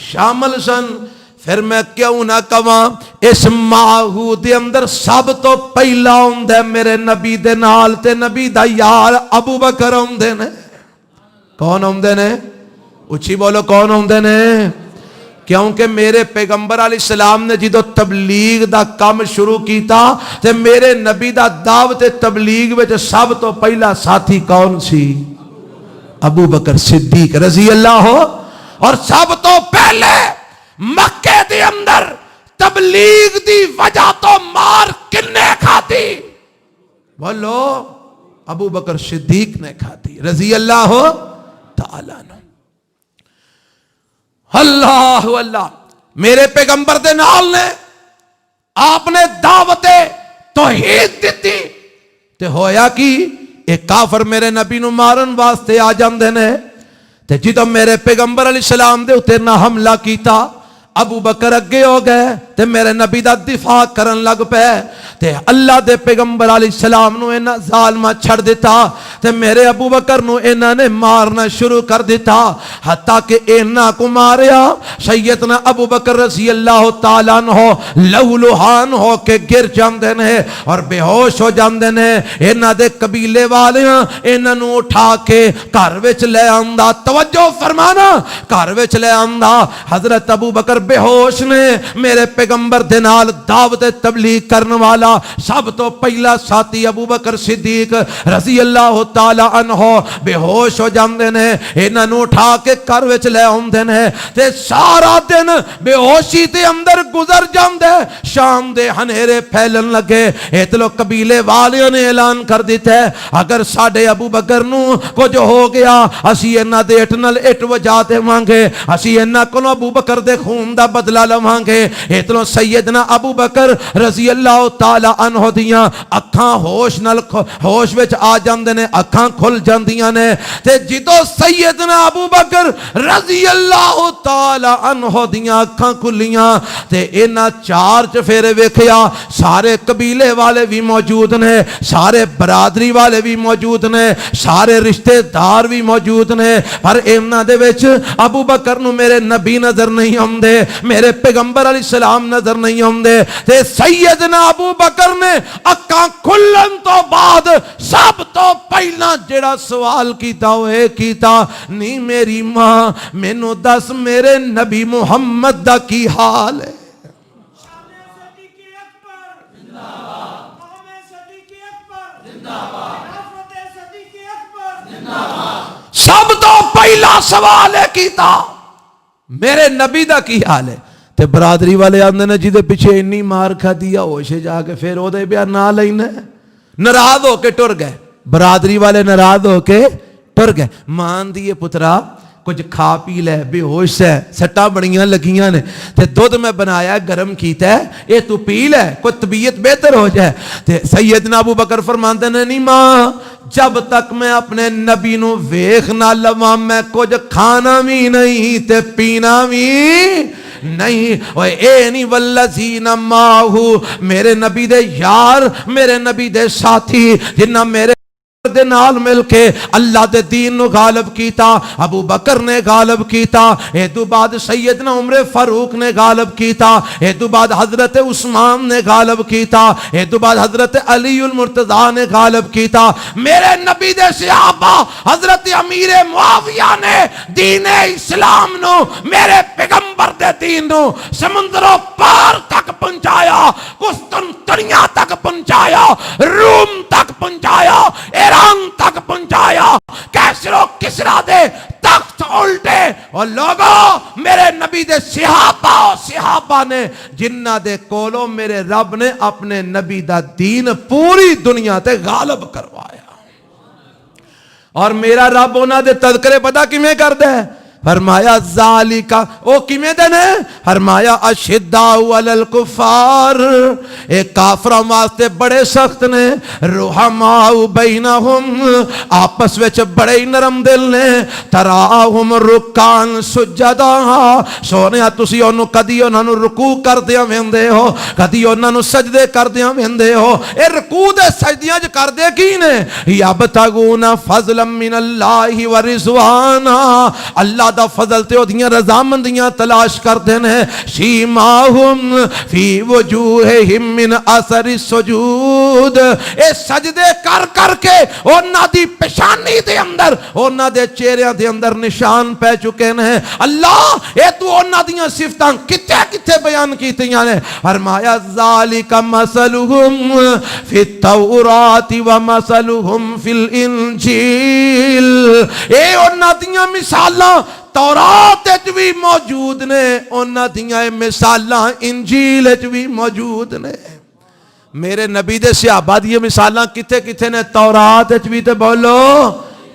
شامل سن پھر میں کیوں نہ کہاں اس ماہو دے اندر سب تو پہلا ہوندے میرے نبی دے نال تے نبی دا یار ابو بکر ہوندے نے کون ہوندے نے اچھی بولو کون ہوندے نے کیونکہ میرے پیغمبر علیہ السلام نے جدو تبلیغ دا کام شروع کیتا تے میرے نبی دا دعوت تبلیغ وچ سب تو پہلا ساتھی کون سی ابو بکر صدیق رضی اللہ ہو اور سب تو پہلے مکے دے اندر تبلیغ دی وجہ تو مار کنے کھاتی بولو ابو بکر صدیق نے کھاتی رضی اللہ تعالیٰ عنہ اللہ اللہ میرے پیغمبر دے نال نے آپ نے دعوت توحید دیتی تے ہویا کی ایک کافر میرے نبی نو مارن واسطے آ جاندے نے تے جدو میرے پیغمبر علیہ السلام دے اتے نہ حملہ کیتا ابو بکر اگے ہو گئے تے میرے نبی دا دفاع کرن لگ پے تے اللہ دے پیغمبر علیہ السلام نو اینا ظالمہ چھڑ دیتا تے میرے ابو بکر نو انہاں نے مارنا شروع کر دیتا حتیٰ کہ انہاں کو ماریا سیدنا ابو بکر رضی اللہ تعالیٰ عنہ لہو لہان ہو کے گر جاندے نے اور بے ہوش ہو جاندے نے انہاں دے قبیلے والیاں انہاں نو اٹھا کے گھر وچ لے آندا توجہ فرمانا گھر وچ لے آندا حضرت ابو بکر بے ہوش نے میرے پیغمبر دے نال دعوت تبلیغ کرنے والا سب تو پہلا ساتھی ابو بکر صدیق رضی اللہ تعالی عنہ بے ہوش ہو جاندے نے انہاں نو اٹھا کے گھر وچ لے آندے نے تے سارا دن بے ہوشی دے اندر گزر جاندے شام دے ہنیرے پھیلن لگے اتلو قبیلے والیاں نے اعلان کر دیتا ہے اگر ساڈے ابو بکر نو کچھ ہو گیا اسی انہاں دے اٹ نال اٹ وجا دیواں گے اسی انہاں کولوں ابو بکر دے خون دا بدلہ لواں گے اتلو سیدنا ابو بکر رضی اللہ تعالی عنہ دیاں اکھاں ہوش نال ہوش وچ آ جاندے نے اکھاں کھل جاندیاں نے تے جدوں سیدنا ابو بکر رضی اللہ تعالی عنہ دیاں اکھاں کھلیاں تے انہاں چار چفیرے ویکھیا سارے قبیلے والے بھی موجود نے سارے برادری والے بھی موجود نے سارے رشتہ دار بھی موجود نے پر انہاں دے وچ ابو بکر نو میرے نبی نظر نہیں آندے میرے پیغمبر علیہ السلام نظر نہیں آندے تے سیدنا ابو بکر نے اکھاں کھلن تو بعد سب تو پہلا جڑا سوال کیتا ہوئے کیتا نہیں میری ماں مینوں دس میرے نبی محمد دا کی حال ہے سب تو پہلا سوال ہے کیتا میرے نبی دا کی حال ہے تے برادری والے آندے نے جی دے پیچھے انی مار کھا دیا ہوشے جا کے پھر او دے بیان نہ لینے ناراض ہو کے ٹر گئے برادری والے ناراض ہو کے ٹر گئے مان دیے پترا کچھ کھا پی لے بے ہوش ہے سٹا بڑیاں لگیاں نے تے دودھ میں بنایا گرم کیتا ہے اے تو پی لے کوئی طبیعت بہتر ہو جائے تے سیدنا ابو بکر فرماندے نے نہیں ماں جب تک میں اپنے نبی نو ویکھ نہ لواں میں کچھ کھانا بھی نہیں تے پینا بھی نہیں اوے اے نہیں والذین ماہو میرے نبی دے یار میرے نبی دے ساتھی جنہ میرے دے نال مل کے اللہ دے دین نو غالب کیتا ابو بکر نے غالب کیتا اے دو بعد سیدنا عمر فاروق نے غالب کیتا اے دو بعد حضرت عثمان نے غالب کیتا اے دو بعد حضرت علی المرتضی نے غالب کیتا میرے نبی دے صحابہ حضرت امیر معاویہ نے دین اسلام نو میرے پیغمبر دے دین نو سمندروں پار تک پہنچایا قسطنطنیہ تک پہنچایا روم تک پہنچایا ایران تک پہنچایا کیسر و کسرا دے تخت الٹے اور لوگوں میرے نبی دے صحابہ نے جنہ دے کولوں میرے رب نے اپنے نبی دا دین پوری دنیا تے غالب کروایا اور میرا رب انہاں دے تذکرے پتہ کیویں کردا ہے فرمایا ذالکا او کیویں دے نے فرمایا اشداء علی الکفار اے کافراں واسطے بڑے سخت نے رحماء بینہم آپس وچ بڑے نرم دل نے تراہم رکان سجدا سونیا تسی انہوں کدی انہاں نو رکوع کردیاں ویندے ہو کدی انہاں نو سجدے کردیاں ویندے ہو اے رکوع دے سجدیاں جو کردے کی نے یبتغون فضلا من اللہ ورضوانا اللہ دا فضل تے اودیاں رضامندیاں تلاش کردے نے سیماہم فی وجوہہم من اثر السجود اے سجدے کر کے انہاں دی پیشانی دے اندر انہاں دے چہریاں دے اندر نشان پہ چکے نے اللہ اے تو انہاں دیاں صفتاں کتے بیان کیتیاں نے فرمایا ذالک مثلہم فی التوراۃ ومثلہم فی الانجیل اے انہاں دیاں مثالاں تورات وچ بھی موجود نے انہاں دیاں مثالاں انجیل وچ بھی موجود نے میرے نبی دے صحابہ دی مثالاں کتے نے تورات وچ بھی تے بولو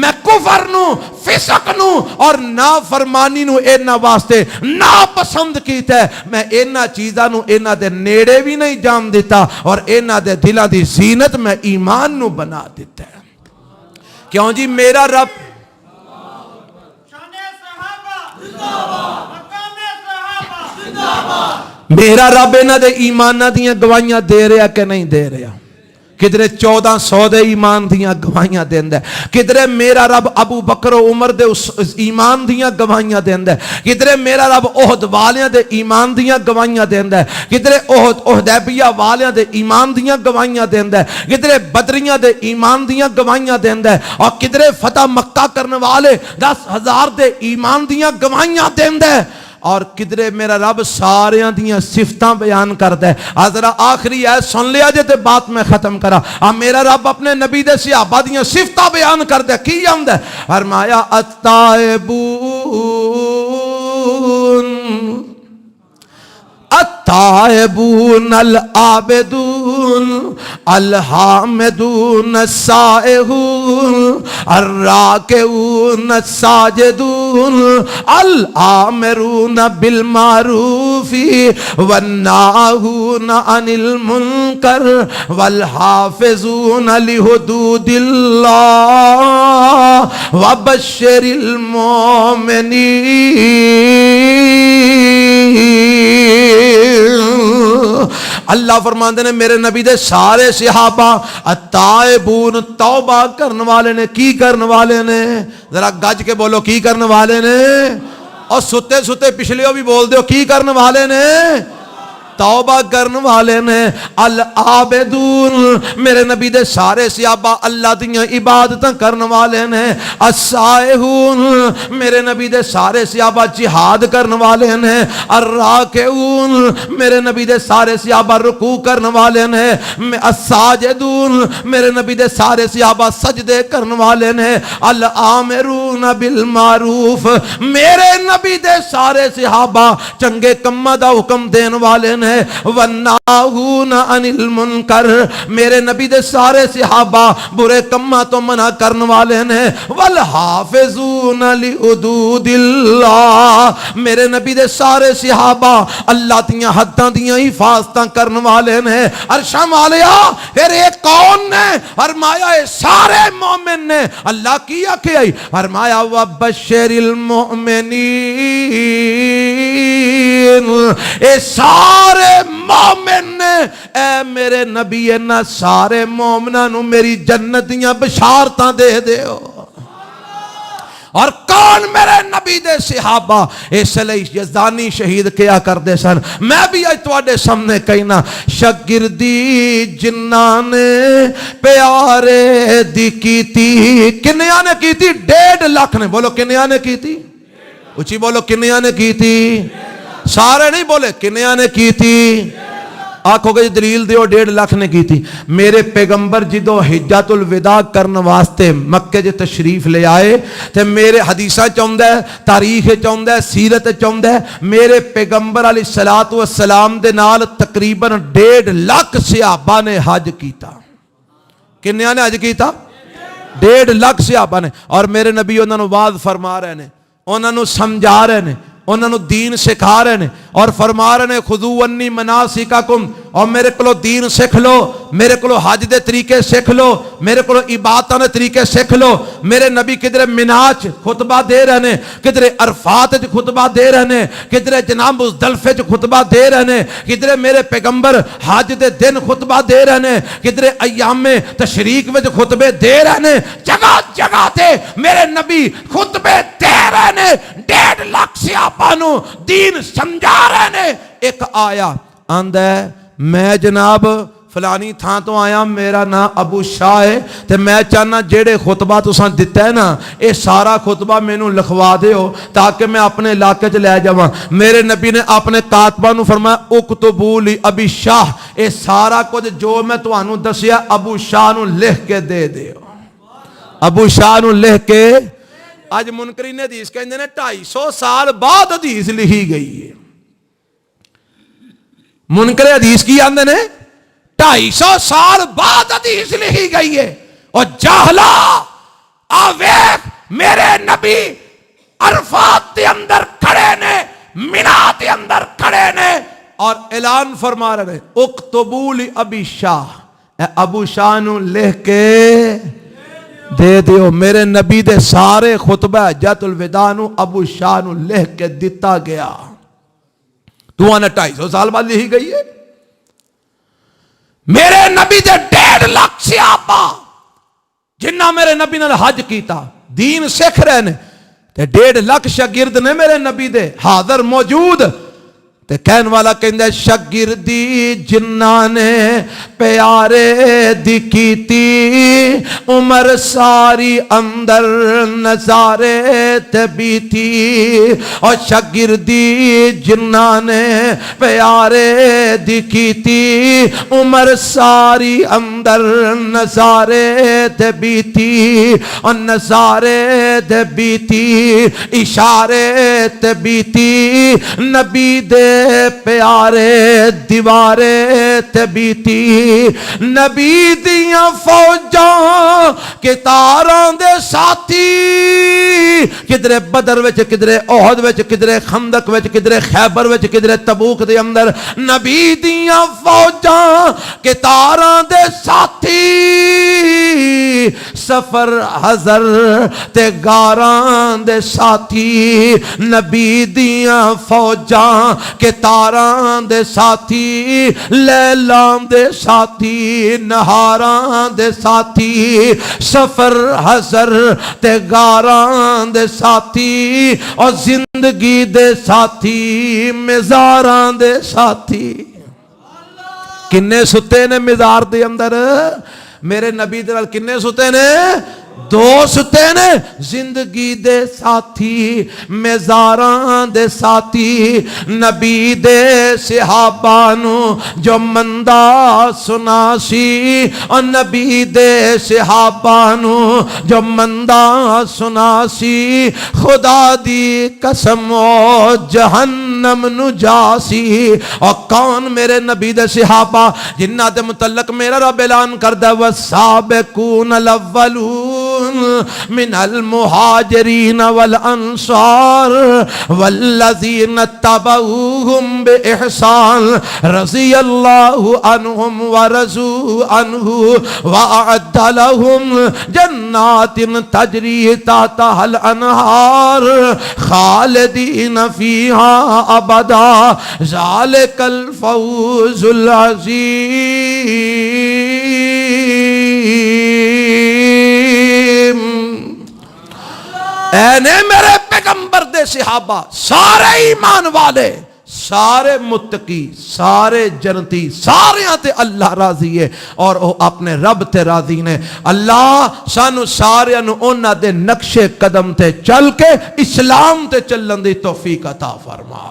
میں کفر نو، فسق نو اور نافرمانی نو اینا واسطے ناپسند کیتا ہے، میں اینا چیزاں نو اینا دے نیڑے بھی نہیں جان دیتا، اور اینا دے دلاں دی زینت میں ایمان نو بنا دیتا ہے۔ کیوں جی؟ میرا رب میرا رب انہاں دے ایمانہ دیاں گواہیاں دے رہا کہ نہیں دے رہا؟ کدرے 1400 دے ایمان دیاں گواہیاں دیندہ ہے، کدرے میرا رب ابو بکر و عمر دے ایمان دیاں گواہیاں دیندہ ہے، کدرے میرا رب احد والیاں دے ایمان دیاں گواہیاں دیندہ ہے، کدرے حدیبیہ والیاں دے ایمان دیاں گواہیاں دیندہ ہے، کدرے بدریاں دے ایمان دیاں گواہیاں دیندہ ہے، اور کدرے فتح مکہ کرنے والے 10,000 دے ایمان دیاں گواہیاں دیندہ ہے، اور کدرے میرا رب ساریاں دیاں صفتاں بیان کرتا ہے۔ ذرا آخری ہے سن لیا جے تے بات میں ختم کرا۔ میرا رب اپنے نبی دے صحابہ دیاں صفتاں بیان کرتا ہے، کی آمد ہے؟ فرمایا التائبون العابدون الحامدون السائحون الراکعون الساجدون الآمرون بالمعروف والناہون عن المنکر والحافظون لحدود اللہ وبشر المؤمنین۔ اللہ فرماندے نے میرے نبی دے سارے صحابہ التائبون توبہ کرنے والے نے، کی کرنے والے نے؟ ذرا گج کے بولو، کی کرنے والے نے؟ اور ستے ستے پچھلے بھی بول دیو، کی کرنے والے نے؟ توبہ کرنے والے نے۔ العابدون میرے نبی دے سارے صحابہ اللہ دیاں عبادتاں کرنے والے نے۔ السائحون میرے نبی دے سارے صحابہ جہاد کرنے والے نے۔ الراکعون میرے نبی دے سارے صحابہ رکوع کرنے والے نے۔ الساجدون میرے نبی دے سارے صحابہ سجدے کرنے والے نے۔ الآمرون بالمعروف میرے نبی دے سارے صحابہ چنگے کماں دا حکم دین والے نے۔ وَالنَّاهُونَ عَنِ الْمُنْكَرِ میرے نبی دے سارے صحابہ برے کماں تو منع کرنے والے نے۔ وَالْحَافِظُونَ لِحُدُودِ اللَّهِ میرے نبی دے سارے صحابہ اللہ دیاں حداں دیاں حفاظتاں کرنے والے نے۔ عرشاں والیا پھر ایک کون نے؟ فرمایا اے سارے مومن نے۔ اللہ کیا کہ آئی فرمایا وَبَشِّرِ الْمُؤْمِنِينَ اے سارے مومن نے۔ اے میرے نبی انہاں سارے مومناں نو میری جنت دیاں بشارتاں دے دیو۔ اور کون میرے نبی دے صحابہ اس لئے یزدانی شہید کیا کر دے سن۔ میں بھی آج تواڈے سامنے کہنا شاگردی جنہاں نے پیارے دی کیتی، کنیاں نے کیتی؟ 1.5 لاکھ نے۔ بولو کنیاں نے کیتی؟ اچھی بولو کنیاں نے کیتی؟ سارے نہیں بولے، کنیاں نے کیتی؟ آنکھوں کے دلیل دیو 1.5 لاکھ نے کی تھی۔ میرے پیغمبر جدو حجت الوداع کرنے واسطے مکہ جے تشریف لے آئے تے میرے حدیثہ چاہندہ ہے، تاریخ چاہندہ ہے، سیرت چاہندہ ہے، میرے پیغمبر علیہ السلام دے نال تقریباً 1.5 لاکھ صحابہ نے حج کیتا۔ کنیاں نے حج کیتا؟ 1.5 لاکھ صحابہ نے۔ اور میرے نبی انہوں نے واضح فرما رہے ہیں، انہوں نے سمجھا رہے ہیں، انہوں نے دین سکھا رہے ہیں اور فرما رہے ہیں خذو انی مناسککم، اور میرے کلو دین سکھ لو، میرے کلو حج دے طریقے سکھ لو، میرے کلو عبادتاں دے طریقے سکھ لو۔ میرے نبی کدھر مناج خطبہ دے رہے ہیں، کدھر عرفات وچ خطبہ دے رہے ہیں، کدھر جناب مزدلفے وچ خطبہ دے رہے ہیں، کدھر میرے پیغمبر حج دے دن خطبہ دے رہے ہیں، کدھر ایام تشریق وچ خطبے دے رہے ہیں، جگہ جگہ تے میرے نبی خطبے دے رہے ہیں، 1.5 لاکھ صحابہ نو دین سمجھا رہے ہیں۔ ایک آیا آندہ ہے میں جناب فلانی تھان تو آیا، میرا نام ابو شاہ ہے، تے میں چاہنا جیڑے خطبہ تساں دیتا ہے نا اے سارا خطبہ میں نو لکھوا دے ہو تاکہ میں اپنے علاقے چ لے جاواں۔ میرے نبی نے اپنے کاتبہ نو فرمایا اکتبوا لی ابی شاہ، اے سارا کچھ جو میں تانوں دسیا ابو شاہ نو لکھ کے دے دیو۔ ابو شاہ نو لکھ کے آج منکرین حدیث کہندے نے 250 سال بعد حدیث لکھی گئی ہے۔ منکر حدیث کی آندے نے 250 سال بعد حدیث لکھی گئی ہے، اور جاہلا آویخ میرے نبی عرفات دے اندر کھڑے نے، مینا دے اندر کھڑے نے اور اعلان فرما رہے اکتبوا ابی شاہ، اے ابو شاہ نو لکھ کے دے دیو۔ میرے نبی دے سارے خطبہ حجۃ الوداع نو ابو شاہ نو لکھ کے دتا گیا۔ تو آنا 250 سال بعد لکھی گئی ہے۔ میرے نبی دے 1.5 لاکھ صحابہ جنہ میرے نبی نے حج کیتا، دین سکھ رہے نے، تے 1.5 لاکھ شاگرد نے میرے نبی دے حاضر موجود، تے کہن والا کہندے شاگردی جنہ نے پیارے دی کیتی، عمر ساری اندر نظارے تے بیتی، اور شاگردی جنہ نے پیارے دی کیتی، عمر ساری اندر نظارے تے بیتی، اور نظارے تے بیتی اشارے تے بیتی، نبی دے پیارے دیوارے تے بیتی، نبی دیاں فوجاں کتاراں دے ساتھی، کدرے بدر وچ، کدرے احد وچ، کدرے خندق وچ، کدرے خیبر وچ، کدرے تبوک دے اندر، نبی دیاں فوجاں کتاراں دے ساتھی، سفر حضر تے گاراں دے ساتھی، نبی دیاں فوجاں کتاراں دے ساتھی، لیلاں دے ساتھی، نہاراں دے ساتھی، سفر حضر تے گاراں دے ساتھی، اور زندگی دے ساتھی، مزاراں دے ساتھی۔ کنے ستے نے مزار دے اندر؟ میرے نبی دے نال کنے ستے نے؟ 2 ستے نے۔ زندگی دے ساتھی، مزاراں دے ساتھی، نبی دے صحابہ نو جو مندہ سنا سی، اور نبی دے صحابہ نو جو مندہ سنا سی، خدا دی قسم او جہنم نو جاسی۔ اور کون میرے نبی دے صحابہ جنہ دے متعلق میرا رب اعلان کردہ والسابقون الاولون من المہاجرین والانصار والذین اتبعوهم بإحسان رضی اللہ عنہم ورضوا عنہ وأعد لهم جنات تجری تحتها الانہار خالدین فیہا ابدا ذالک الفوز العظیم۔ اے نے میرے پیغمبر دے صحابہ سارے ایمان والے، سارے متقی، سارے جنتی، سارے تے اللہ راضی ہے اور وہ اپنے رب تے راضی نے۔ اللہ سانو سارے نو انہاں دے نقش قدم تے چل کے اسلام تے چلن دی توفیق عطا فرما۔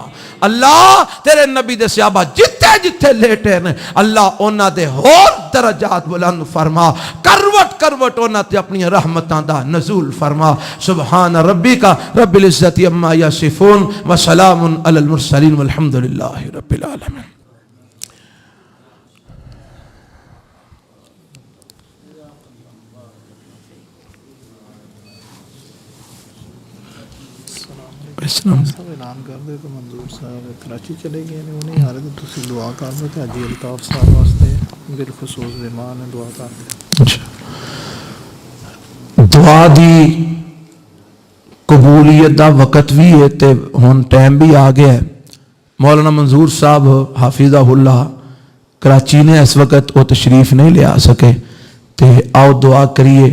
اللہ تیرے نبی دے صحابہ جتے جتے لیٹے نے، اللہ انہاں دے ہور درجات بلند فرما، کروٹ کروٹ انہاں تے اپنی رحمتاں دا نزول فرما۔ سبحان ربی کا رب العزت عما یصفون وسلام علی المرسلین والحمد للہ رب العالمین۔ اعلان کر دے تو منظور صاحب کراچی چلے گئے نے، انہیں آ رہے تو تسی دعا کر دے کہ حاجی الطاف صاحب واسطے بالخصوص مہمان نے دعا کر دے۔ دعا دی قبولیت دا وقت بھی ہے تے ہون ٹائم بھی آ گیا ہے۔ مولانا منظور صاحب حافظہ اللہ کراچی نے اس وقت وہ تشریف نہیں لے آ سکے، تے آؤ دعا کریے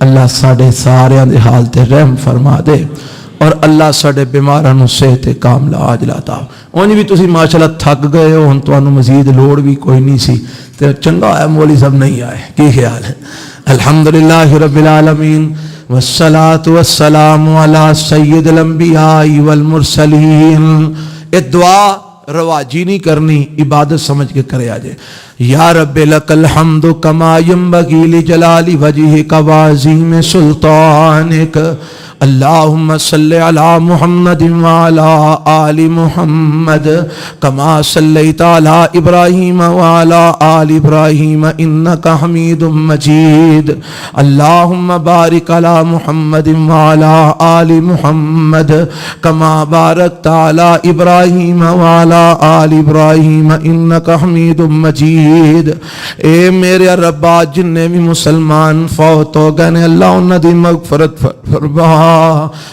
اللہ ساڑھے سارے دے حال تے رحم فرما دے اور اللہ ساڑھے بیمارانو صحت کاملہ عاجلہ عطا۔ انہی بھی تسی ماشاءاللہ تھک گئے ہو، ہن توانو مزید لوڑ بھی کوئی نہیں سی، تے چنگا ہے مولوی صاحب نہیں آئے، کی خیال ہے؟ الحمدللہ رب العالمین والصلاة والسلام علی سید الانبیاء والمرسلین۔ اے دعا رواجی نہیں کرنی، عبادت سمجھ کے کرے آجے۔ یا رب لک الحمد کما ینبغی لجلال وجہک وعظیم سلطانک اللہم صلی علی محمد وعلی آل محمد کما صلیت علی ابراہیم وعلی آل ابراہیم انکا حمید مجید اللہم بارک علی محمد وعلی آل محمد کما بارکت علی ابراہیم وعلی آل ابراہیم انکا حمید مجید۔ اے میرے ربا جننے بھی مسلمان فوت ہو گئے اللہ انہاں دی مغفرت فرما۔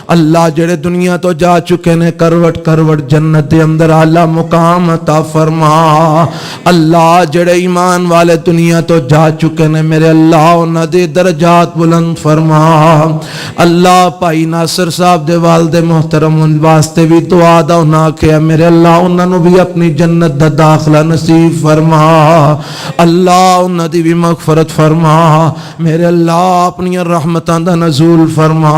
اللہ جڑے دنیا تو جا چکے نے کروٹ کروٹ جنت دے اندر اعلیٰ مقام عطا فرما۔ اللہ جڑے ایمان والے دنیا تو جا چکے نے میرے اللہ انہاں دے درجات بلند فرما۔ اللہ بھائی ناصر صاحب دے والد محترم واسطے بھی دعا دا انہاں کہ میرے اللہ انہاں نو بھی اپنی جنت دا داخلہ نصیب فرما۔ اللہ انہاں دی بھی مغفرت فرما میرے اللہ، اپنی رحمتاں دا نزول فرما۔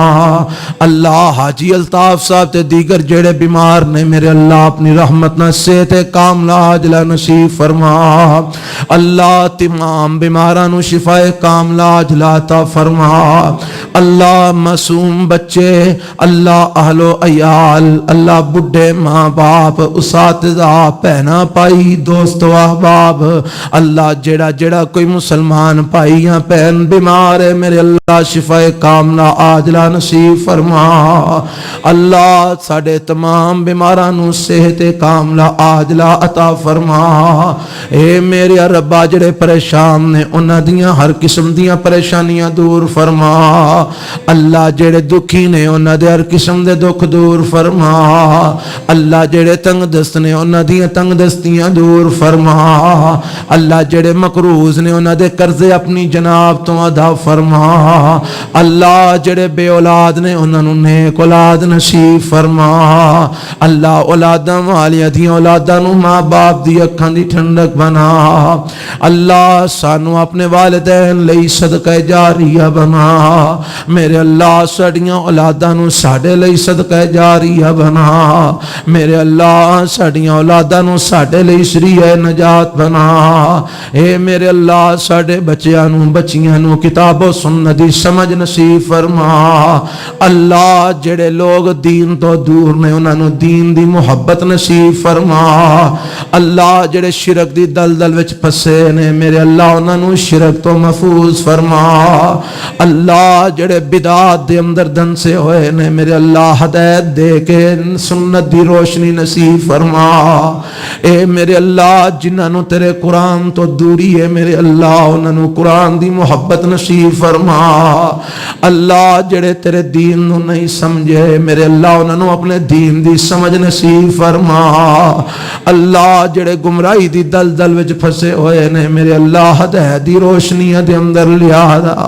اللہ حاجی الطاف صاحب تے دیگر جڑے بیمار نے میرے اللہ اپنی رحمت نہ صحت کاملہ عاجلہ نصیب فرما۔ اللہ تمام بیماراں نو شفا کاملہ عاجلہ عطا فرما۔ اللہ معصوم بچے، اللہ اہل و عیال، اللہ بڈھے ماں باپ، اساتذہ، بہناں بھائی، دوست و احباب، اللہ جڑا جڑا کوئی مسلمان بھائی یا بہن بیمار ہے میرے اللہ شفا کاملہ عاجلہ نصیب فرما۔ اللہ ساڑے تمام بیمارانو صحت کاملہ عاجلہ عطا فرما۔ اے میرے ربا جڑے پریشان نے انہاں دیاں ہر قسم دیاں پریشانیاں دور فرما۔ اللہ جڑے دکھی نے انہاں دے ہر قسم دے دکھ دور فرما۔ اللہ جڑے تنگ دست نے انہاں دیاں تنگ دستیاں دور فرما۔ اللہ جڑے مقروض نے انہاں دے قرضے اپنی جناب تو ادا فرما۔ اللہ جڑے بے اولاد نے انہاں نو نیک اولاد نصیب فرما۔ اللہ اولاداں والیاں دی اولاداں نو ماں باپ دی اکھاں دی ٹھنڈک بنا۔ اللہ سانو اپنے والدین لئی صدقہ جاریہ بنا۔ میرے اللہ ساڈیاں اولاداں نو ساڈے لئی صدقہ جاریہ بنا۔ میرے اللہ ساڈیاں اولاداں نو ساڈے لئی ذریعہ نجات بنا۔ اے میرے اللہ ساڈے بچیاں نو بچیاں نو کتاب و سنت دی سمجھ نصیب فرما۔ اللہ جڑے لوگ دین تو دور نے انہاں نو دین دی محبت نصیب فرما۔ اللہ جڑے شرک دی دلدل وچ پھسے نے میرے اللہ انہاں نو شرک تو محفوظ فرما۔ اللہ جڑے بدعات دے اندر دن سے ہوئے نے میرے اللہ ہدایت دے کے سنت دی روشنی نصیب فرما۔ اے میرے اللہ جنہاں نو تیرے قرآن تو دوری ہے میرے اللہ انہاں نو قرآن دی محبت نصیب فرما۔ اللہ جڑے تیرے دین نو نہیں سمجھے میرے اللہ انہاں نو اپنے دین دی سمجھ نصیب فرما۔ اللہ جڑے گمراہی دی دلدل وچ پھسے ہوئے نے میرے اللہ ہدایت دی روشنی دے اندر لیا دا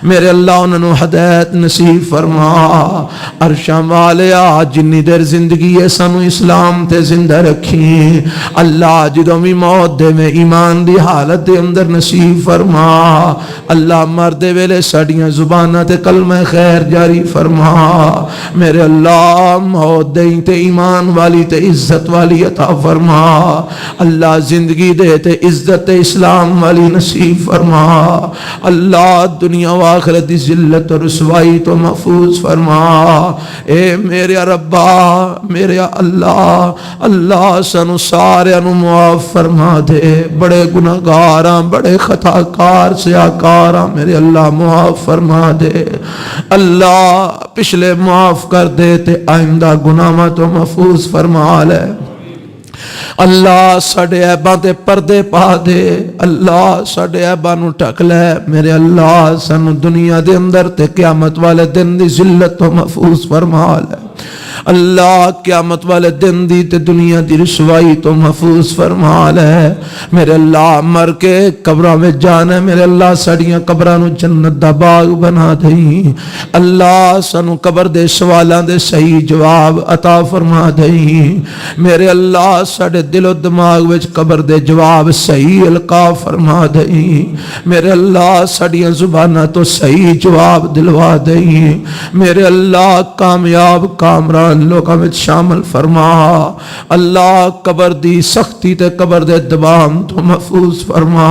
میرے اللہ انہاں نو ہدایت نصیب فرما۔ عرشاں والیا جنی دیر زندگی ہے سانو اسلام تے زندہ رکھی اللہ جدوں بھی موت دے میں ایمان دی حالت دے اندر نصیب فرما۔ اللہ مردے ویلے ساڈیاں زباناں تے کلمہ خیر جاری فرما۔ میرے اللہ موت دے تے ایمان والی تے عزت والی عطا فرما۔ اللہ زندگی دے تے عزت اسلام والی نصیب فرما۔ اللہ دنیا و آخرت دی ذلت و رسوائی تو محفوظ فرما۔ اے میرے ربا میرے اللہ اللہ سانو سارے انو معاف فرما دے۔ بڑے گناہگاراں بڑے خطاکار سیاکاراں میرے اللہ معاف فرما دے۔ اللہ پچھلے معاف کر دے تے آئندہ گناہاں تو محفوظ فرما لے۔ اللہ ساڑے عیباں تے پردے پا دے۔ اللہ ساڑے عیباں نو ٹھک لے میرے اللہ سانو دنیا دے اندر تے قیامت والے دن دی ذلت تو محفوظ فرما لے۔ اللہ قیامت والے دن دی تے دنیا دی رسوائی تو محفوظ فرما لے۔ میرے اللہ مر کے قبراں میں جانا میرے اللہ ساڑیاں قبراں نو جنت دا باغ بنا دیں۔ اللہ سانو قبر دے سوالاں دے صحیح جواب عطا فرما دیں۔ میرے اللہ ساڑے دل و دماغ وچ قبر دے جواب صحیح القا فرما دیں۔ میرے اللہ ساڑیاں زباناں تو صحیح جواب دلوا دیں۔ میرے اللہ کامیاب کامران جان لوکاں وچ شامل فرما اللہ قبر دی سختی تے قبر دے دبام تو محفوظ فرما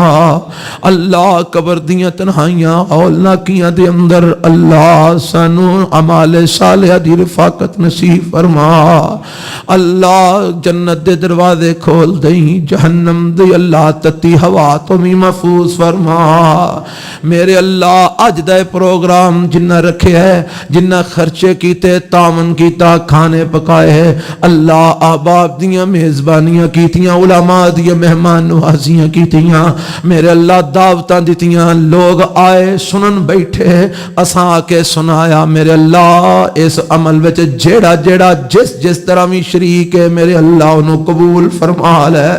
اللہ قبر دیاں تنہائیاں ہولناکیاں دے اندر اللہ سانو اعمال صالحہ دی رفاقت نصیب فرما اللہ جنت دے دروازے کھول دیں جہنم دی اللہ تتی ہوا تو بھی محفوظ فرما میرے اللہ اج دا پروگرام جنہ رکھے ہے جنہ خرچے کیتے تامن کیتا کھانے پکائے اللہ احباب دیاں میزبانیاں کیتیاں علماء دیاں مہمان نوازیاں کیتیاں میرے اللہ دعوتاں دیتیاں لوگ آئے سنن بیٹھے اساں آکے سنایا میرے اللہ اس عمل وچ جیڑا جیڑا جس طرح بھی شریک ہے میرے اللہ انہوں قبول فرما لے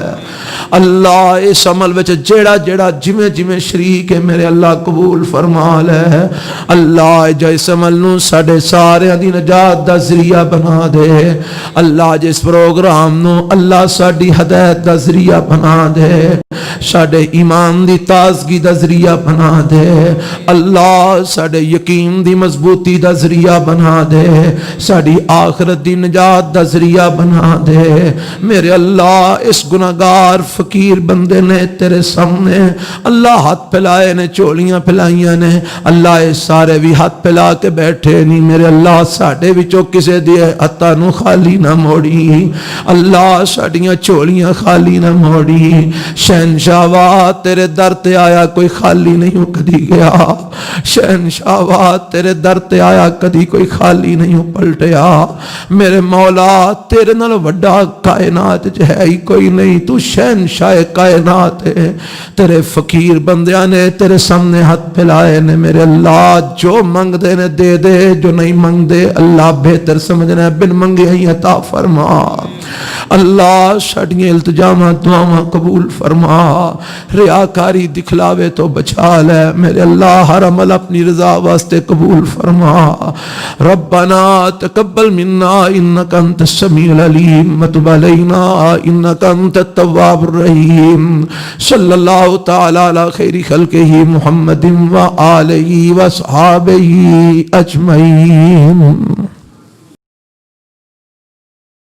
اللہ اس عمل وچ جیڑا جیڑا جمیں جمیں شریک ہے میرے اللہ قبول فرما لے اللہ جس عمل نو ساڑے سارے دی نجات دا ذریعہ بنا دے اللہ جس پروگرام نو اللہ ساڑی ہدایت دا ذریعہ بنا دے ساڑے ایمان دی تازگی دا ذریعہ بنا دے اللہ ساڑے یقین دی مضبوطی دا ذریعہ بنا دے ساڑی آخرت دی نجات دا ذریعہ بنا دے میرے اللہ اس گناہگار فقیر بندے نے تیرے سامنے اللہ ہاتھ پھیلائے نے چولیاں پھیلائیاں نے اللہ اس سارے بھی ہاتھ پھیلا کے بیٹھے نہیں میرے اللہ ساڑے وچوں کسے دیے ہتھاں نو خالی نہ موڑی اللہ ساڑیاں چولیاں خالی نہ موڑی شہنشاہ تیرے در تے آیا کوئی خالی نہیں کدی گیا شہنشاہ تیرے در تے آیا کدی کوئی خالی نہیں پلٹیا میرے مولا تیرے نال وڈا کائنات ہے ہی کوئی نہیں تو شہنشاہ کائنات ہے تیرے فقیر بندیاں نے تیرے سامنے ہاتھ پھیلائے نے میرے اللہ جو منگ دے نے دے دے جو نہیں منگ دے اللہ بہتر سمجھنا بن منگے ہی عطا فرما اللہ ساڑیاں التجامات دعاواں قبول فرما ریاکاری دکھلاوے تو بچا لے میرے اللہ ہر عمل اپنی رضا واسطے قبول فرما ربنا تقبل منا انکا انت السمیع العلیم وتب علینا انکا انت التواب الرحیم صلی اللہ تعالی علی خیر خلقہ محمد و آلہ و صحابہ اجمعین